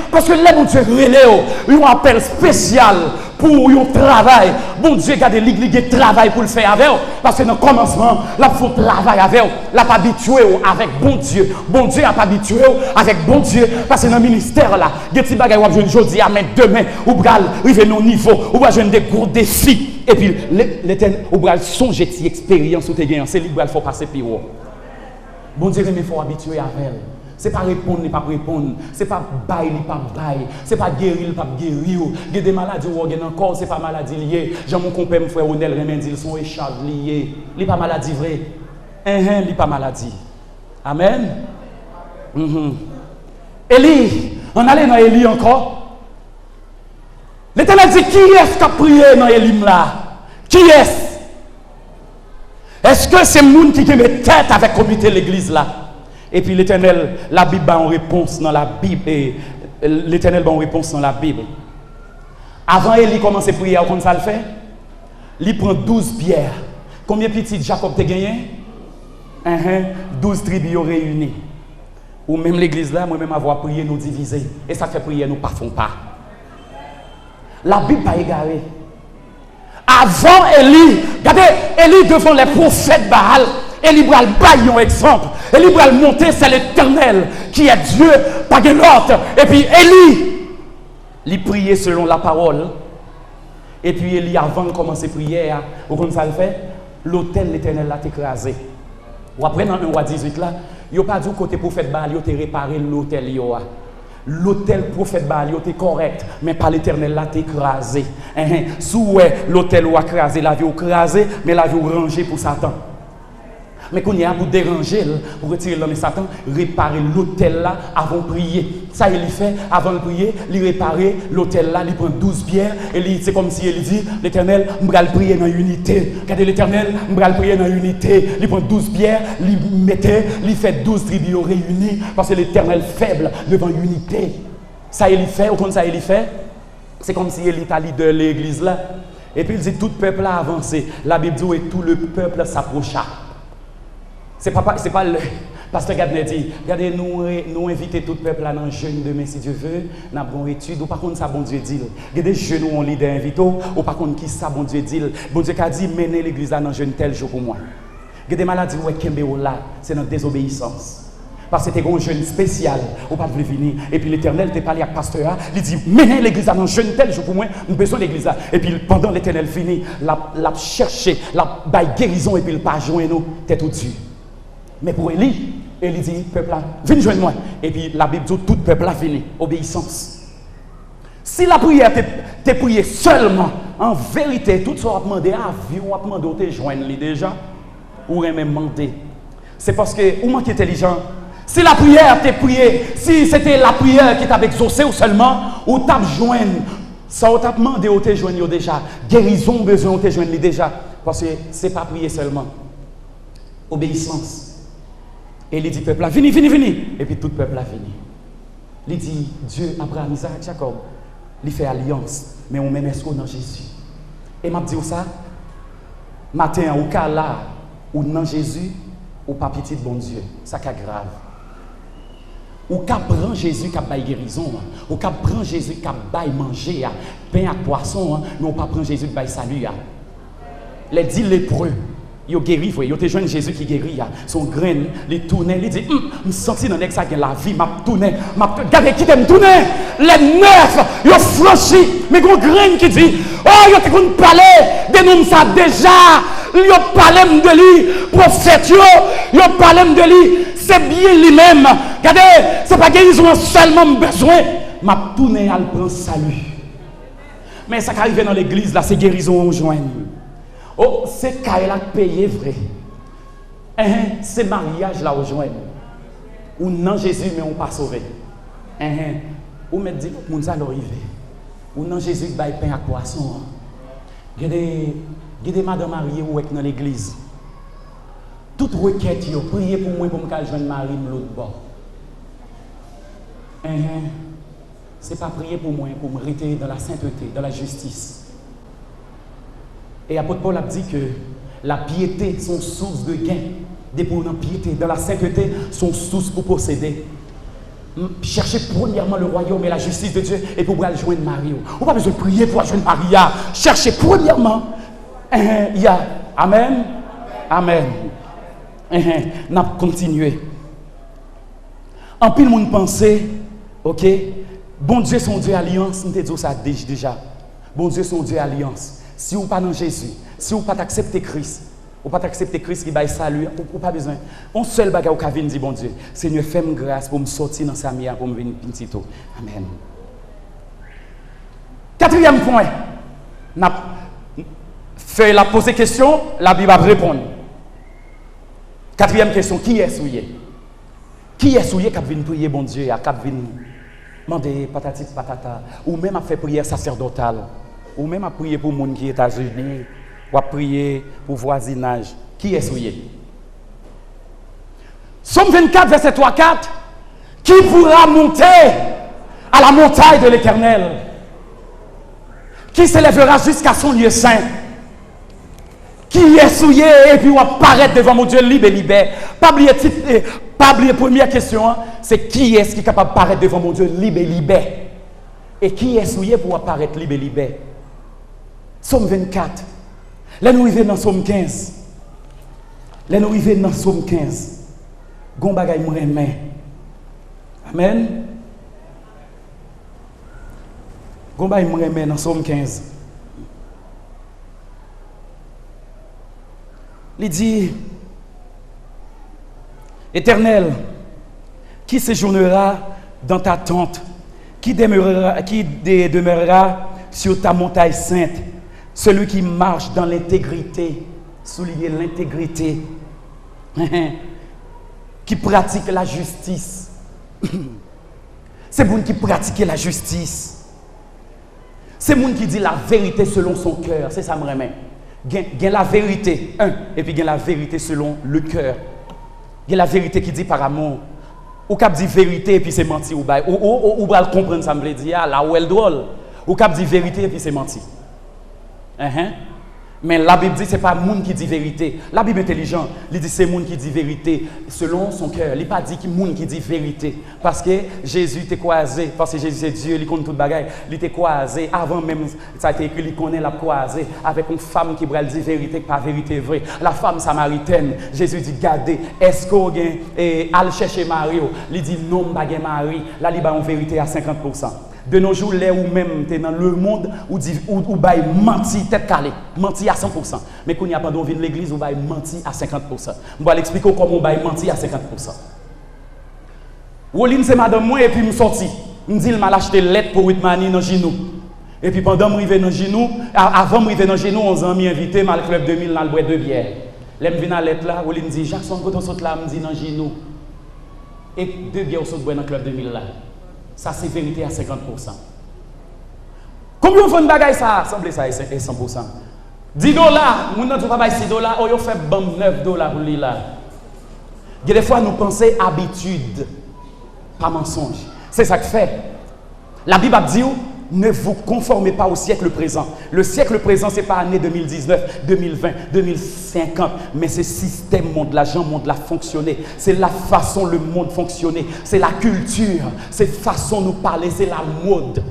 Parce que là, mon Dieu, il y a un appel spécial pour un travail. Bon Dieu, regardez l'église, il travail pour le faire avec vous. Parce que dans le commencement, là, il faut travailler avec vous. Là, pas habitué avec bon Dieu. Bon Dieu n'a pas habitué avec bon Dieu. Parce que dans le ministère, là, il y a des petits bagages où je dis, mais demain, ou bral, arriver au niveau, ou va jouer des gros défis. Et puis, l'éternel, ou bral, songer cette expérience où tu es gagné. C'est lui qui faut passer plus haut. Bon Dieu, mais il faut habituer avec elle. Ce n'est pas répondre, ni pas répondre. Ce n'est pas bail, ni pas bail. Ce n'est pas guérir, ni pas guérir. Il y a des maladies où il y a encore, ce n'est pas maladie liée. Jean mon compère, mon frère Onel Remendi, ils sont écharges liés. Ce n'est pas maladie vraie. Ce n'est pas maladie. Amen. Élie, on allait dans Élie encore. L'Éternel dit, qui est-ce qui a prié dans Élie là? Qui est-ce? Est-ce que c'est le monde qui met tête avec le comité de l'église là? Et puis l'Éternel, la Bible a une réponse dans la Bible. Et l'Éternel a une réponse dans la Bible. Avant Élie commence à prier, comment ça le fait? Il prend 12 pierres. Combien de petits Jacob t'a gagné? 12 tribus réunies. Ou même l'église là, moi-même avoir prié, nous diviser. Et ça fait prier, nous ne parfons pas. La Bible n'est pas égarée. Avant Élie, regardez, Élie devant les prophètes Baal, Élie va bailler un exemple. Élie va monter, c'est l'Éternel qui est Dieu, pas de l'autre. Et puis Élie, il priait selon la parole. Et puis Élie, avant de commencer à prier, vous comprenez ça le fait? L'autel l'Éternel l'a écrasé. Ou après, dans 1 roi 18 là, il n'y a pas dit côté prophète Baal, il a réparé l'autel. L'autel prophète Baal était correct, mais pas l'Éternel l'a écrasé. Sous l'autel a écrasé, la vie écrasé, mais la vie rangé pour Satan. Mais qu'on y a pour déranger, pour retirer l'homme de Satan, réparer l'autel là avant de prier. Ça, il fait, avant de prier, il répare l'autel là, il prend 12 pierres, et c'est comme si il dit, l'Éternel, je vais prier dans l'unité. Regardez l'Éternel, je vais prier dans l'unité. Il prend 12 pierres, il fait 12 tribus réunies, parce que l'Éternel faible devant l'unité. Ça, il fait, au contraire, ça, il fait. C'est comme si il était leader de l'église là. Et puis il dit, tout le peuple a avancé. La Bible dit, et tout le peuple s'approcha. C'est pas le pasteur Gardner dit, regardez, nous inviter tout le peuple là dans le jeûne demain si Dieu veut, nous avons une étude, ou par contre ça bon Dieu dit. Regardez, jeunes où on leader invité, ou par contre qui ça bon Dieu dit. Bon Dieu a dit, menez l'église là dans le jeûne tel jour pour moi. Regardez, maladie ouais Kembe là, c'est notre désobéissance. Parce que c'était un jeûne spécial, ou pas de venir. Et puis l'Éternel t'a parlé à pasteur, il dit, menez l'église là dans le jeûne tel jour pour moi, nous besoin de l'église là. Et puis pendant l'Éternel finit, l'a cherché, l'a bail guérison, et puis il pas joindre nous, t'es tout Dieu. Mais pour Élie, Élie dit, peuple là, viens joindre moi. Et puis la Bible dit, tout le peuple là venu, obéissance. Si la prière t'es prié seulement, en vérité, tout ça va demander à vie, on va demander de te joindre déjà, ou même demander. C'est parce que, ou manque intelligent, si la prière t'es prié, si c'était la prière qui t'a exaucé ou seulement, ou t'a joindre, ça t'a demandé de te joindre déjà. Guérison, besoin de te joindre déjà. Parce que c'est pas prier seulement. Obéissance. Et il dit, peuple, là, venez. Et puis tout le peuple a fini. Il dit, Dieu, Abraham, Isaac, Jacob, il fait alliance. Mais on met escroc dans Jésus. Et m'a dit ça, matin, au cas là, ou dans Jésus, ou pas petit bon Dieu. Ça qui est grave. Ou qu'à prendre Jésus qui a bail guérison, ou qu'à prendre Jésus qui a bail manger, pain à poisson, mais on pas prendre Jésus qui bail salut. Les 10 lépreux. Il guérit, il y a jeune Jésus qui guérit, son grain, il tourne, il dit, je me sens dans l'exact la vie, m'a tourné, regardez qui t'aime tourner, les 9, ils ont franchi, mais il y a un grain qui dit, oh, il a parlé, de nous ça déjà, il a parlé de lui, prophète, il a parlé de lui, c'est bien lui-même, regardez, c'est pas guérison seulement besoin, m'a tourné, elle prend salut. Mais ça qui arrive dans l'église, là, c'est guérison on joint. Oh, c'est qu'elle a payé vrai. C'est mariage là rejoindre. Ou non Jésus, mais on pas sauvé. Ou me dit, mon ça arrivé. Ou non Jésus, bah pain à poisson. Il y a des madame mariées ou dans l'église. Toute requête, yo priez pour moi pour me calmer joindre Marie de l'autre bord. C'est pas prier pour moi pour me rester dans la sainteté, dans la justice. Et l'apôtre Paul a dit que la piété sont source de gain. Des pour la piété, dans la sainteté, sont source pour posséder. Cherchez premièrement le royaume et la justice de Dieu et pour aller joindre Marie. Ou pas besoin de prier pour joindre Maria. Cherchez premièrement. Il y a Amen. Amen. N'a continué. En pile monde pensait, ok, bon Dieu son Dieu alliance, nous te dit ça déjà. Bon Dieu son Dieu alliance. Si vous pas dans Jésus, si vous pas accepter Christ, ou pas accepter Christ qui va salut, ou pas besoin. On seul bagage au Kavin dit bon Dieu, Seigneur fais-moi grâce pour me sortir dans sa mia pour me venir petito. Amen. Quatrième point. N'a fait la poser question, la Bible va répondre. Quatrième question, qui est souillé? Qui est souillé qui vient prier bon Dieu, qui vient demander patati patata, ou même à faire prière sacerdotale, ou même à prier pour les gens qui sont aux États-Unis, ou à prier pour le voisinage. Qui est souillé? Somme 24, verset 3-4. Qui pourra monter à la montagne de l'Éternel? Qui s'élèvera jusqu'à son lieu saint? Qui est souillé et puis on va apparaître devant mon Dieu libre et libère. Pas oublier première question, hein, c'est qui est-ce qui est capable de paraître devant mon Dieu libre et libère? Et qui est souillé pour apparaître libre et libère? Somme 24. Là nous arrivons dans Somme 15. Là nous arrivons dans Somme 15. Gon bagay m'remen. Amen. Gon bagay m'remen dans Somme 15. Il dit, Éternel, qui séjournera dans ta tente, qui demeurera sur ta montagne sainte, celui qui marche dans l'intégrité, souligner l'intégrité, qui pratique la justice. C'est bon qui pratique la justice. C'est bon qui dit la vérité selon son cœur. C'est ça me remet. Gain la vérité, et puis gain la vérité selon le cœur. Gain la vérité qui dit par amour. Ou cap dit vérité et puis c'est menti. Ou va comprendre ça me veut dire là où elle drôle. Ou cap dit vérité et puis c'est menti. Mais la Bible dit c'est pas monde qui dit vérité. La Bible est intelligente. Il dit c'est monde qui dit vérité selon son cœur. Il pas dit que monde qui dit vérité parce que Jésus était croisé parce que Jésus c'est Dieu, il connaît toute bagaille. Il était croisé avant même ça a été écrit, il connaît la croisé avec une femme qui bral dit vérité pas vérité vraie. La femme samaritaine, Jésus dit gardez, est-ce qu'on gagne et al chercher Marie, il dit non pas gagne Marie, là il ba en vérité à 50%. De nos jours, là où même tu es dans le monde où bail menti tête calée, menti à 100%. Mais quand il y a pas dans l'église où bail menti à 50%. Je vais l'expliquer comment bail menti à 50%. Woline c'est madame moi et puis me sorti. Me dit il m'a acheté lettre pour Whitmani dans genou. Et puis pendant me river dans genou, avant me river dans genou, on s'est invité mal club 2000 dans le bois de bière. Là me vient à lettre là, Woline dit Jackson quand on saute là me dit dans genou. Et deux bières saute bois dans le club 2000 là. Ça, c'est vérité à 50%. Combien on fait une bagaille ça? Semble ça est 100%. 10 dollars, nous n'avons pas 6 dollars, on fait 9 dollars pour lui là. Des fois, nous pensons habitude, pas mensonge. C'est ça que fait. La Bible dit, ne vous conformez pas au siècle présent. Le siècle présent, ce n'est pas l'année 2019, 2020, 2050, mais c'est le système monde, l'argent monde, la fonctionner. C'est la façon le monde fonctionner. C'est la culture, c'est la façon de nous parler, c'est la mode.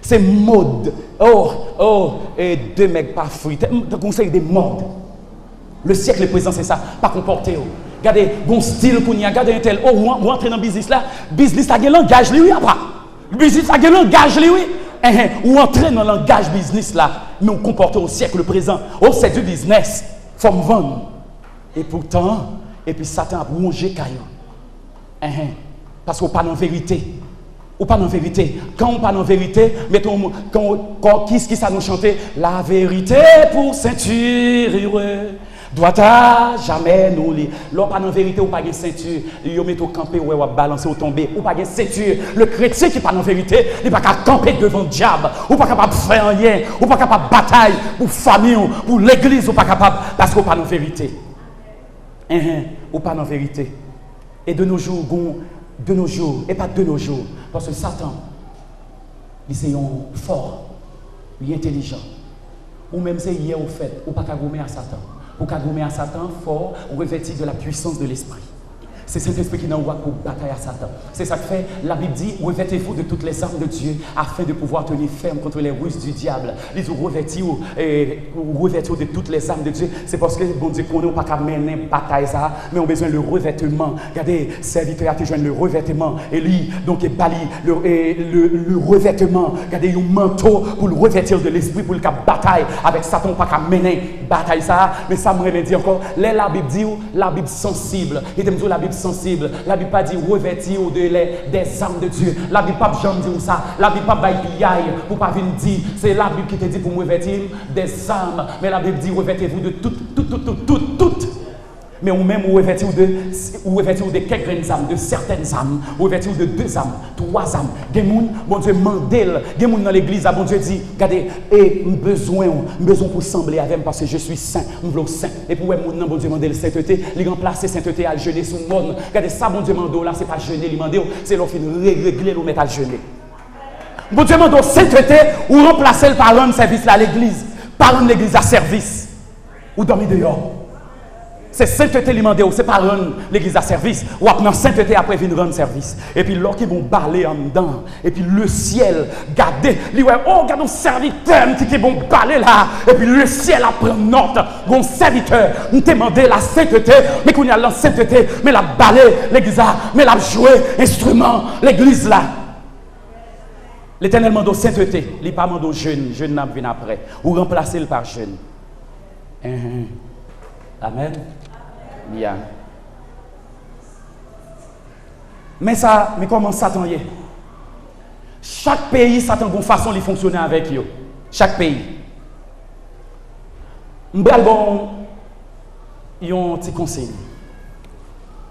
C'est mode. Et deux mecs pas fruits. Je conseille des modes. Le siècle présent, c'est ça. Pas comporter. Regardez, bon style qu'on y a, regardez un tel. Ou entrer dans le business là. Business, ça a un langage, lui, pas. Le business, ça a un langage, lui. Ou entrer dans le langage business là. Mais on comporte au siècle présent. C'est du business. Il faut me vendre. Et pourtant, et puis Satan a mangé caillou. Parce qu'on parle en vérité. Ou pas en vérité. Quand on parle en vérité, mettons, quand qui ça nous chanter? La vérité pour ceinture. Doit jamais nous lire. L'on pas en vérité ou pas de ceinture. Yo met au camper ou balancer ou tomber ou pas de ceinture. Le chrétien qui parle en vérité, il pas capable camper devant le diable, ou pas capable faire rien, ou pas capable bataille pour famille, pour l'église, ou pas capable parce qu'on parle en vérité. Ou pas en vérité. Et de nos jours, et pas de nos jours, parce que Satan, il est fort, il est intelligent. Ou même c'est hier au fait, ou pas qu'à gommer à Satan. Ou qu'à gommer à Satan, fort, ou revêtir de la puissance de l'esprit. C'est Saint-Esprit qui est dans le pour bataille à Satan. C'est ça que fait, la Bible dit, revêtez-vous de toutes les armes de Dieu afin de pouvoir tenir ferme contre les ruses du diable. Les revêtir de toutes les armes de Dieu. C'est parce que bon Dieu qu'on n'a pas qu'à mener bataille ça, mais on a besoin de le revêtement. Regardez, serviteur a toujours le revêtement. Et lui, donc, il bali le revêtement. Regardez, un manteau pour le revêtir de l'esprit, pour le cap bataille avec Satan, pas qu'à mener bataille ça. Mais ça me dit encore, la Bible dit, la Bible sensible. Et de me dire la Bible sensible. La Bible pas dit revêtir des armes de Dieu. La Bible pas jamais dire ça. La Bible pas bailler pour pas venir dire. C'est la Bible qui te dit pour me revêtir des armes. Mais la Bible dit revêtez-vous de toutes. Mais ou même revêtir de quelques âmes, de certaines âmes, revêtir de 2 âmes, 3 âmes. Des gens, bon Dieu, mandel. Des gens dans l'église, bon Dieu dit, regardez, et besoin pour sembler avec moi parce que je suis saint, je veux saint. Et pour mon bon Dieu mandel sainteté, il remplace sainteté à jeûner sous le monde. Regardez ça, bon Dieu mando là, c'est pas jeûner, il mande, c'est l'offre régler, le mettre à jeûner. Bon Dieu mando sainteté ou remplacer par un service à l'église, par l'église à service, ou dormir dehors. C'est sainteté lui demander, c'est pas rendre l'église à service, ou après sainteté après venir rendre service. Et puis lorsqu'ils vont parler en dedans, et puis le ciel, regardez, regarde un serviteur qui vont parler là, et puis le ciel apprend note, un serviteur, nous demander la sainteté, mais qu'on y a la sainteté, mais la balai, l'église, mais la jouer instrument, l'église là. L'Éternel demande sainteté, il n'est pas demandé jeûne n'a vient après, ou remplacer le par jeûne. Amen. Bien. Mais comment Satan y est? Chaque pays, Satan a une façon de fonctionner avec eux. Chaque pays. M'bral bon, ils ont un petit conseil.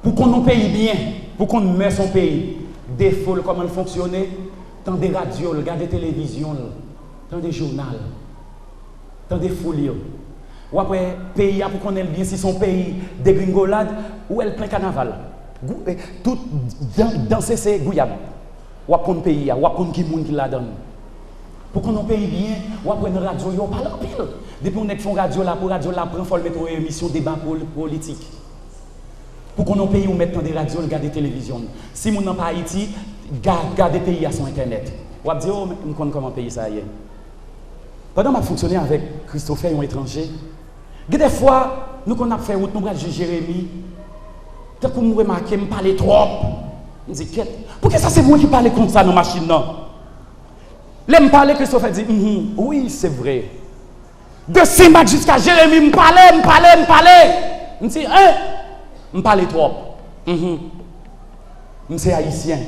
Pour qu'on nous paye bien, pour qu'on mette son pays, défaut comment fonctionner, dans des radios, dans des télévisions, dans des journaux, dans des folios. Ou après, pays, pour qu'on ait bien si son pays dégringolade, ou elle plein carnaval. Tout danser, c'est Guyane. Ou après, un pays, ou après, qui monde qui la donne. Pour qu'on ait pays bien, ou après, une radio, on parle en pile. Depuis qu'on fait une radio là, pour radio là, il faut mettre une émission débat politique. Pour qu'on ait pays, on mette dans des radios, regarder des télévisions. Si on n'a pas Haïti, garde des pays à son internet. Ou après, oh, on connaît comment pays ça y est. Pendant que je fonctionné avec Christopher, un étranger, des fois, nous qu'on a fait route, nous avons Jérémie, tant que nous remarquons, je parle trop. Je dis, pourquoi ça c'est moi qui parle comme ça dans la machine? Là, je parle, Christopher dit, oui, c'est vrai. De Simac jusqu'à Jérémie, je parlais. Je dis, je parle trop. Je suis haïtien.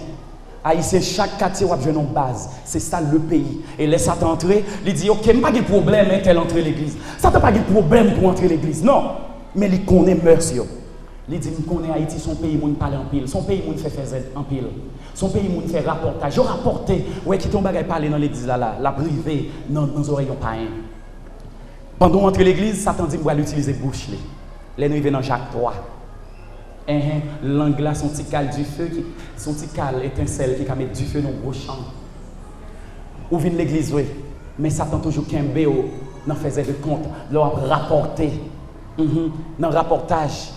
Haïtien, chaque quartier a besoin d'une base. C'est ça le pays. Et laisse ça entrer. Il dit, ok, pas de problème, qu'elle entre l'église. Ça n'a pas de problème pour entrer l'église. Non. Mais il connaît merci. Il dit, il connaît Haïti, son pays, il parle en pile. Son pays, il fait faire en pile. Son pays, il fait rapportage. Je rapporte, ouais, qui tombe à parler dans l'église là, la privée, dans nos oreilles, pas un. Pendant qu'on entre l'église, Satan dit, il va utiliser bouche. Les nous dans Jacques 3. Langue là, son petit cal du feu, son petit cal étincelle qui a mis du feu dans le gros champ. Ou vient l'église, oui. Mais Satan toujours qu'un béo, n'en faisait de compte, leur rapporter. Dans le rapportage.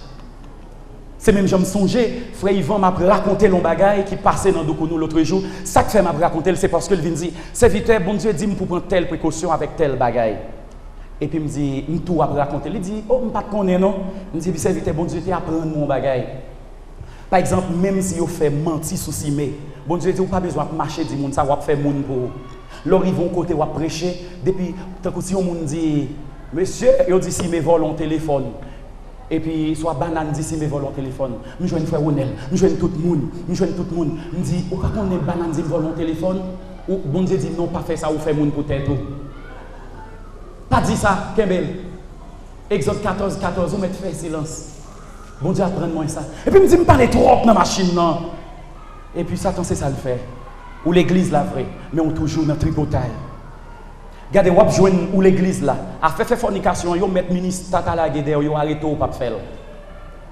C'est même, je me songeais, frère Yvan m'a raconté l'on bagaille qui passait dans Dokounou l'autre jour. Ça que fait m'a raconté, c'est parce que il vient dire, serviteur, bon Dieu dit pour prendre telle précaution avec telle bagaille. Et puis il me dit, je tout après raconter. Il dit, oh, je ne sais pas connaître, non. Il me dit, serviteur, bon Dieu, tu apprends mon bagaille. Par exemple, même si vous faites mentir sous cimé, bon Dieu dit, vous n'avez pas besoin de marcher, dit, ça va faire moun pour vous. Lors ils vont côté, vous prêcher, depuis, tant que si on dit, monsieur, il dit, si mes volent un téléphone. Et puis, soit banane dit, si mes volent un téléphone. Je joue une frère Ronel, je joue tout le monde, je joue tout le monde. Je dis, ou pas qu'on est banane dit, volent un téléphone, ou bon Dieu dit, non, pas faire ça, ou faire moun pour tête. Pas dit ça, Kembel. Exode 14, on met fait silence. Bon Dieu, apprends-moi ça. Et puis, il me dit, je parle trop dans la machine, non. Et puis, Satan, c'est ça le fait. Ou l'église, la vraie, mais on toujours dans le tripotail. Regardez, vous joignez où l'église, là, a fait fornication, vous mettez ministre Tata la guédère, vous arrêtez ou pas faire.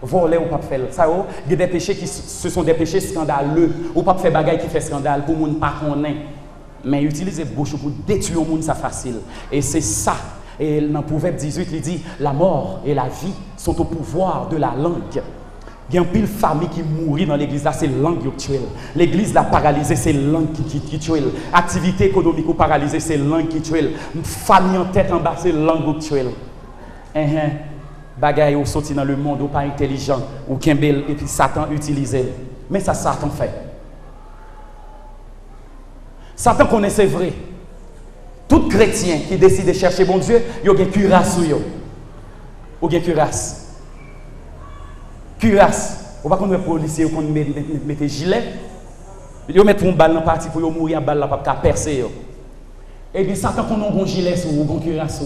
Voler ou pas faire. Ça, il y a des péchés qui ce sont des péchés scandaleux. Ou pas faire bagaille qui fait scandale pour ne pas connaître. Mais utiliser bouche pour détruire le monde, c'est facile. Et c'est ça. Et dans Proverbe 18, il dit, la mort et la vie sont au pouvoir de la langue. Il y a une pile famille qui mourit dans l'église là, c'est langue qui tue. L'église là paralysée, c'est langue qui tue. Activité économique ou paralysée, c'est langue qui tue. Famille en tête en bas, c'est langue qui tue. Bagaille ou sorti dans le monde ou pas intelligent ou Kimbel et puis Satan utilise. Mais ça Satan fait. Satan connaît c'est vrai. Tout chrétien qui décide de chercher bon Dieu, il y a une cuirasse ou yo. Ou une cuirasse. Cuirasse. On va qu'on policier qu'on mette gilet. Ils mettent une balle dans parti pour mourir en balle là pas percer. Et bien Satan qu'on a un gilet ou un cuirasse.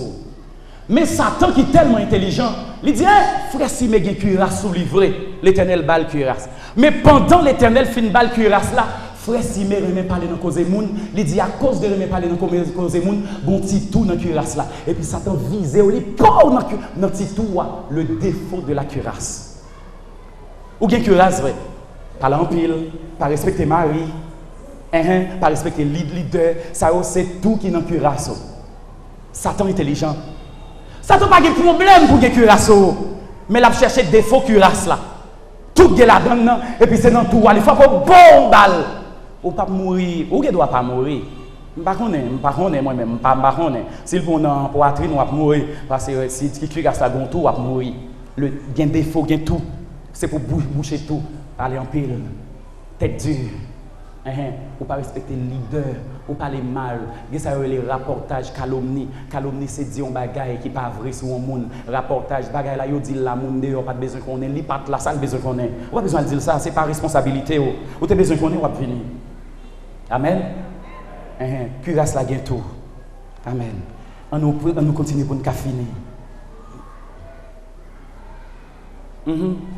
Mais Satan qui est tellement intelligent, il dit frère si me gen cuirasse ou livré, l'Éternel balle cuirasse. Mais pendant l'Éternel fin balle cuirasse là, frère si me remet parler dans cause moun, il dit à cause de remet parler dans cause moun, bon petit tout dans cuirasse là. Et puis Satan visait ou li pour dans petit tout le défaut de la cuirasse. Ou gen cuirasse vrai. Pas l'empile, pas respecter mari, pas respecter leader, ça c'est tout qui dans cuirasse. Satan intelligent. Satan pas de problème pour que cuirasse, mais il a cherché des faux cuirasses là. Tout est là-dedans, et puis c'est dans tout. Il faut avoir bon balle. Ou pas mourir, ou ne doit pas mourir. Je ne sais pas moi-même, je ne sais pas. Si vous avez une poitrine, vous allez mourir. Parce que si vous cuirasse là, vous allez mourir. Il y a des défauts, il y a tout. C'est pour boucher tout. Aller en pile. Tête dure. Ou pas respecter le leader, ou parler mal. Il y a les rapportages, calomnie. Calomnie, c'est dire un bagage qui n'est pas vrai sur un monde. Rapportage, bagage là, il dit la monde dehors, pas besoin qu'on ait. Pas là, ça, besoin qu'on ait. On pas besoin de dire ça, c'est pas responsabilité. Ou tu as besoin qu'on ait, on va venir. Amen. Cuirasse la gain tout. Amen. On nous continue pour nous finir.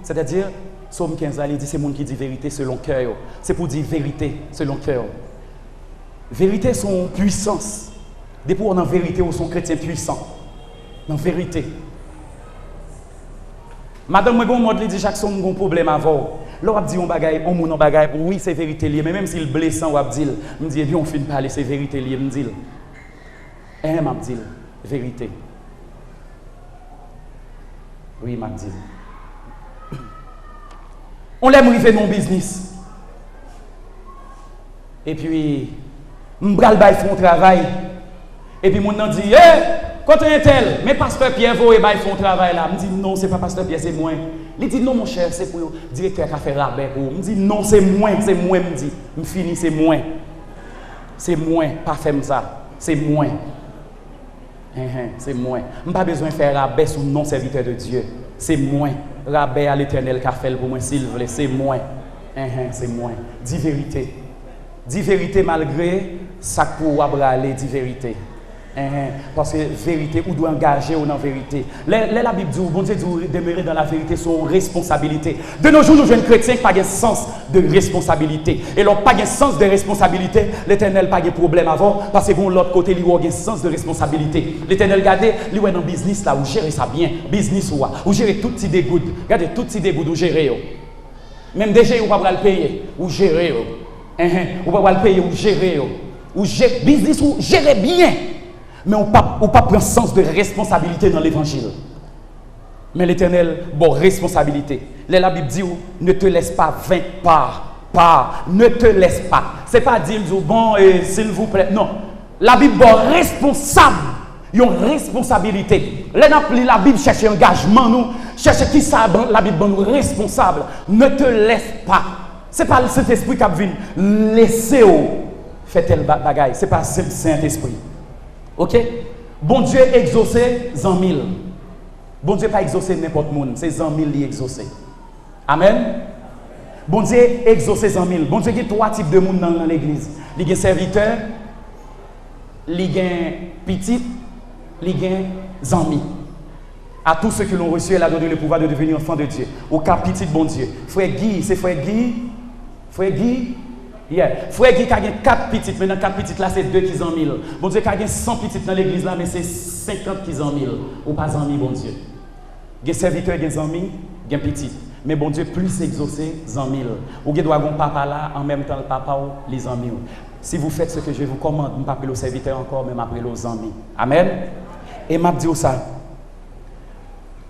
C'est-à-dire, Somme 15, il dit c'est le monde qui dit vérité selon cœur. C'est pour dire vérité selon cœur. Vérité, son puissance. Depuis on a vérité, on sont chrétiens puissants. Dans vérité. Madame, moi, bon, je dis chaque son un problème avant. Là, on dit on bagaille, on moun bagaille. Oui, c'est vérité liée. Mais même s'il est blessant, on dit, me dit, eh bien, on finit parler, c'est vérité liée. Me dit, m'a dit, vérité. Oui, m'a dit. On l'aime arriver dans le business. Et puis, m'bral bay font travail. Et puis, mon nom dit, quand est tel, mais pasteur Pierre voye bay font travail là. Me dit non, c'est pas pasteur Pierre, c'est moi. Il dit non, mon cher, c'est pour le directeur qui a fait rabais pour. Me dit non, c'est moi, me dit. Me fini, c'est moi. C'est moi, pas faire ça. C'est moi. C'est moi. Je n'ai pas besoin de faire rabais sur non serviteur de Dieu. C'est moi. Rabais à l'Éternel qui a fait pour moi, s'il vous plaît. C'est moi. C'est moi. Dis vérité. Dis vérité malgré ça pour aller, dis vérité. Parce que vérité, ou doit engager ou non vérité. La Bible dit, bon Dieu dit, demeurer dans la vérité, son responsabilité. De nos jours, nous jeunes chrétiens qui n'ont pas de sens de responsabilité. Et l'on pas de sens de responsabilité, l'Éternel n'a pas de problème avant, parce que bon, l'autre côté, il a un sens de responsabilité. L'Éternel, regardez, il est dans le business là, où gérer ça bien, business où gérer tout petit dégoût. Regardez, tout petit dégoût où gérer. Même déjà, on va le payer, ou gérer. On va le payer, ou gérer. Ou gérer, business où gérer bien. Mais on ne peut pas prendre sens de responsabilité dans l'évangile. Mais l'Éternel, bon, responsabilité. La Bible dit, ne te laisse pas vaincre par. Ne te laisse pas. Ce n'est pas dire, bon, s'il vous plaît. Non. La Bible, bon, responsable. Il y a une responsabilité. La Bible cherche engagement, nous. Cherche qui ça, la Bible, nous responsable. Ne te laisse pas. Ce n'est pas le Saint-Esprit qui a vu. Laissez-vous faire tel bagaille. Ce n'est pas le Saint-Esprit. Ok? Bon Dieu exaucé 100 000. Bon Dieu pas exaucé n'importe monde. C'est 100 000 qui exaucé. Amen? Bon Dieu exaucé 100 000. Bon Dieu, il y a 3 types de monde dans l'église. Il y a serviteur, il y a petit, il y a amis. À tous ceux qui l'ont reçu, elle a donné le pouvoir de devenir enfant de Dieu. Au cas petit, bon Dieu. Frère Guy, c'est frère Guy. Frère Guy. Yeah. Frère Guy a 4 petites, maintenant 4 petites là c'est 2 qui ont 1000. Bon Dieu a 100 petites dans l'église là, mais c'est 50 qui ont 1000. Ou pas 100 000, bon Dieu. Il y a serviteur, il y a 100 000, il y a petit. Mais bon Dieu plus exaucé, 100 000. Ou il doit avoir un papa là, en même temps le papa ou les 100 000. Si vous faites ce que je vous commande, je ne pas appeler le serviteur encore, mais je m'appelle aux 100 000. Amen. Et je dis ça.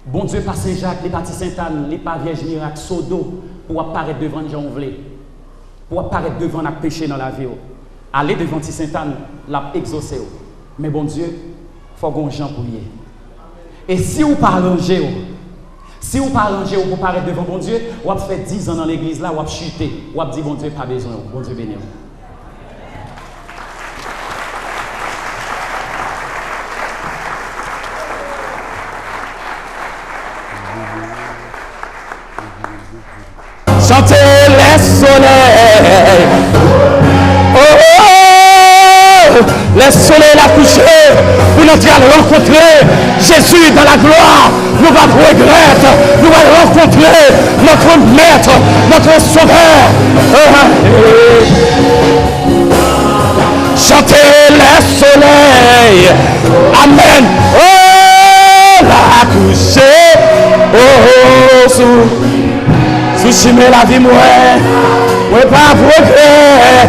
Bon Dieu, pas Saint-Jacques, les partis Sainte-Anne, les pas Vierge Miracle, Sodo, pour apparaître devant les gens voulés. Pour apparaître devant la péché dans la vie. Aller devant Sainte-Anne, l'a exaucé. Mais bon Dieu, il faut qu'on gens pour y. Et si vous pas arrangé, si vous pas arrangé pour paraître devant bon Dieu, vous avez fait 10 ans dans l'église là, vous avez chuté, vous avez dit bon Dieu, pas besoin, bon Dieu béni. Chantez les soleils. Oh, oh, les soleils la coucher pour nous rencontrer Jésus dans la gloire. Nous allons regretter, nous allons rencontrer notre maître, notre sauveur. Chantez les soleils. Amen. Oh, la coucher. Oh, sous chimé la vie, moi pas regret.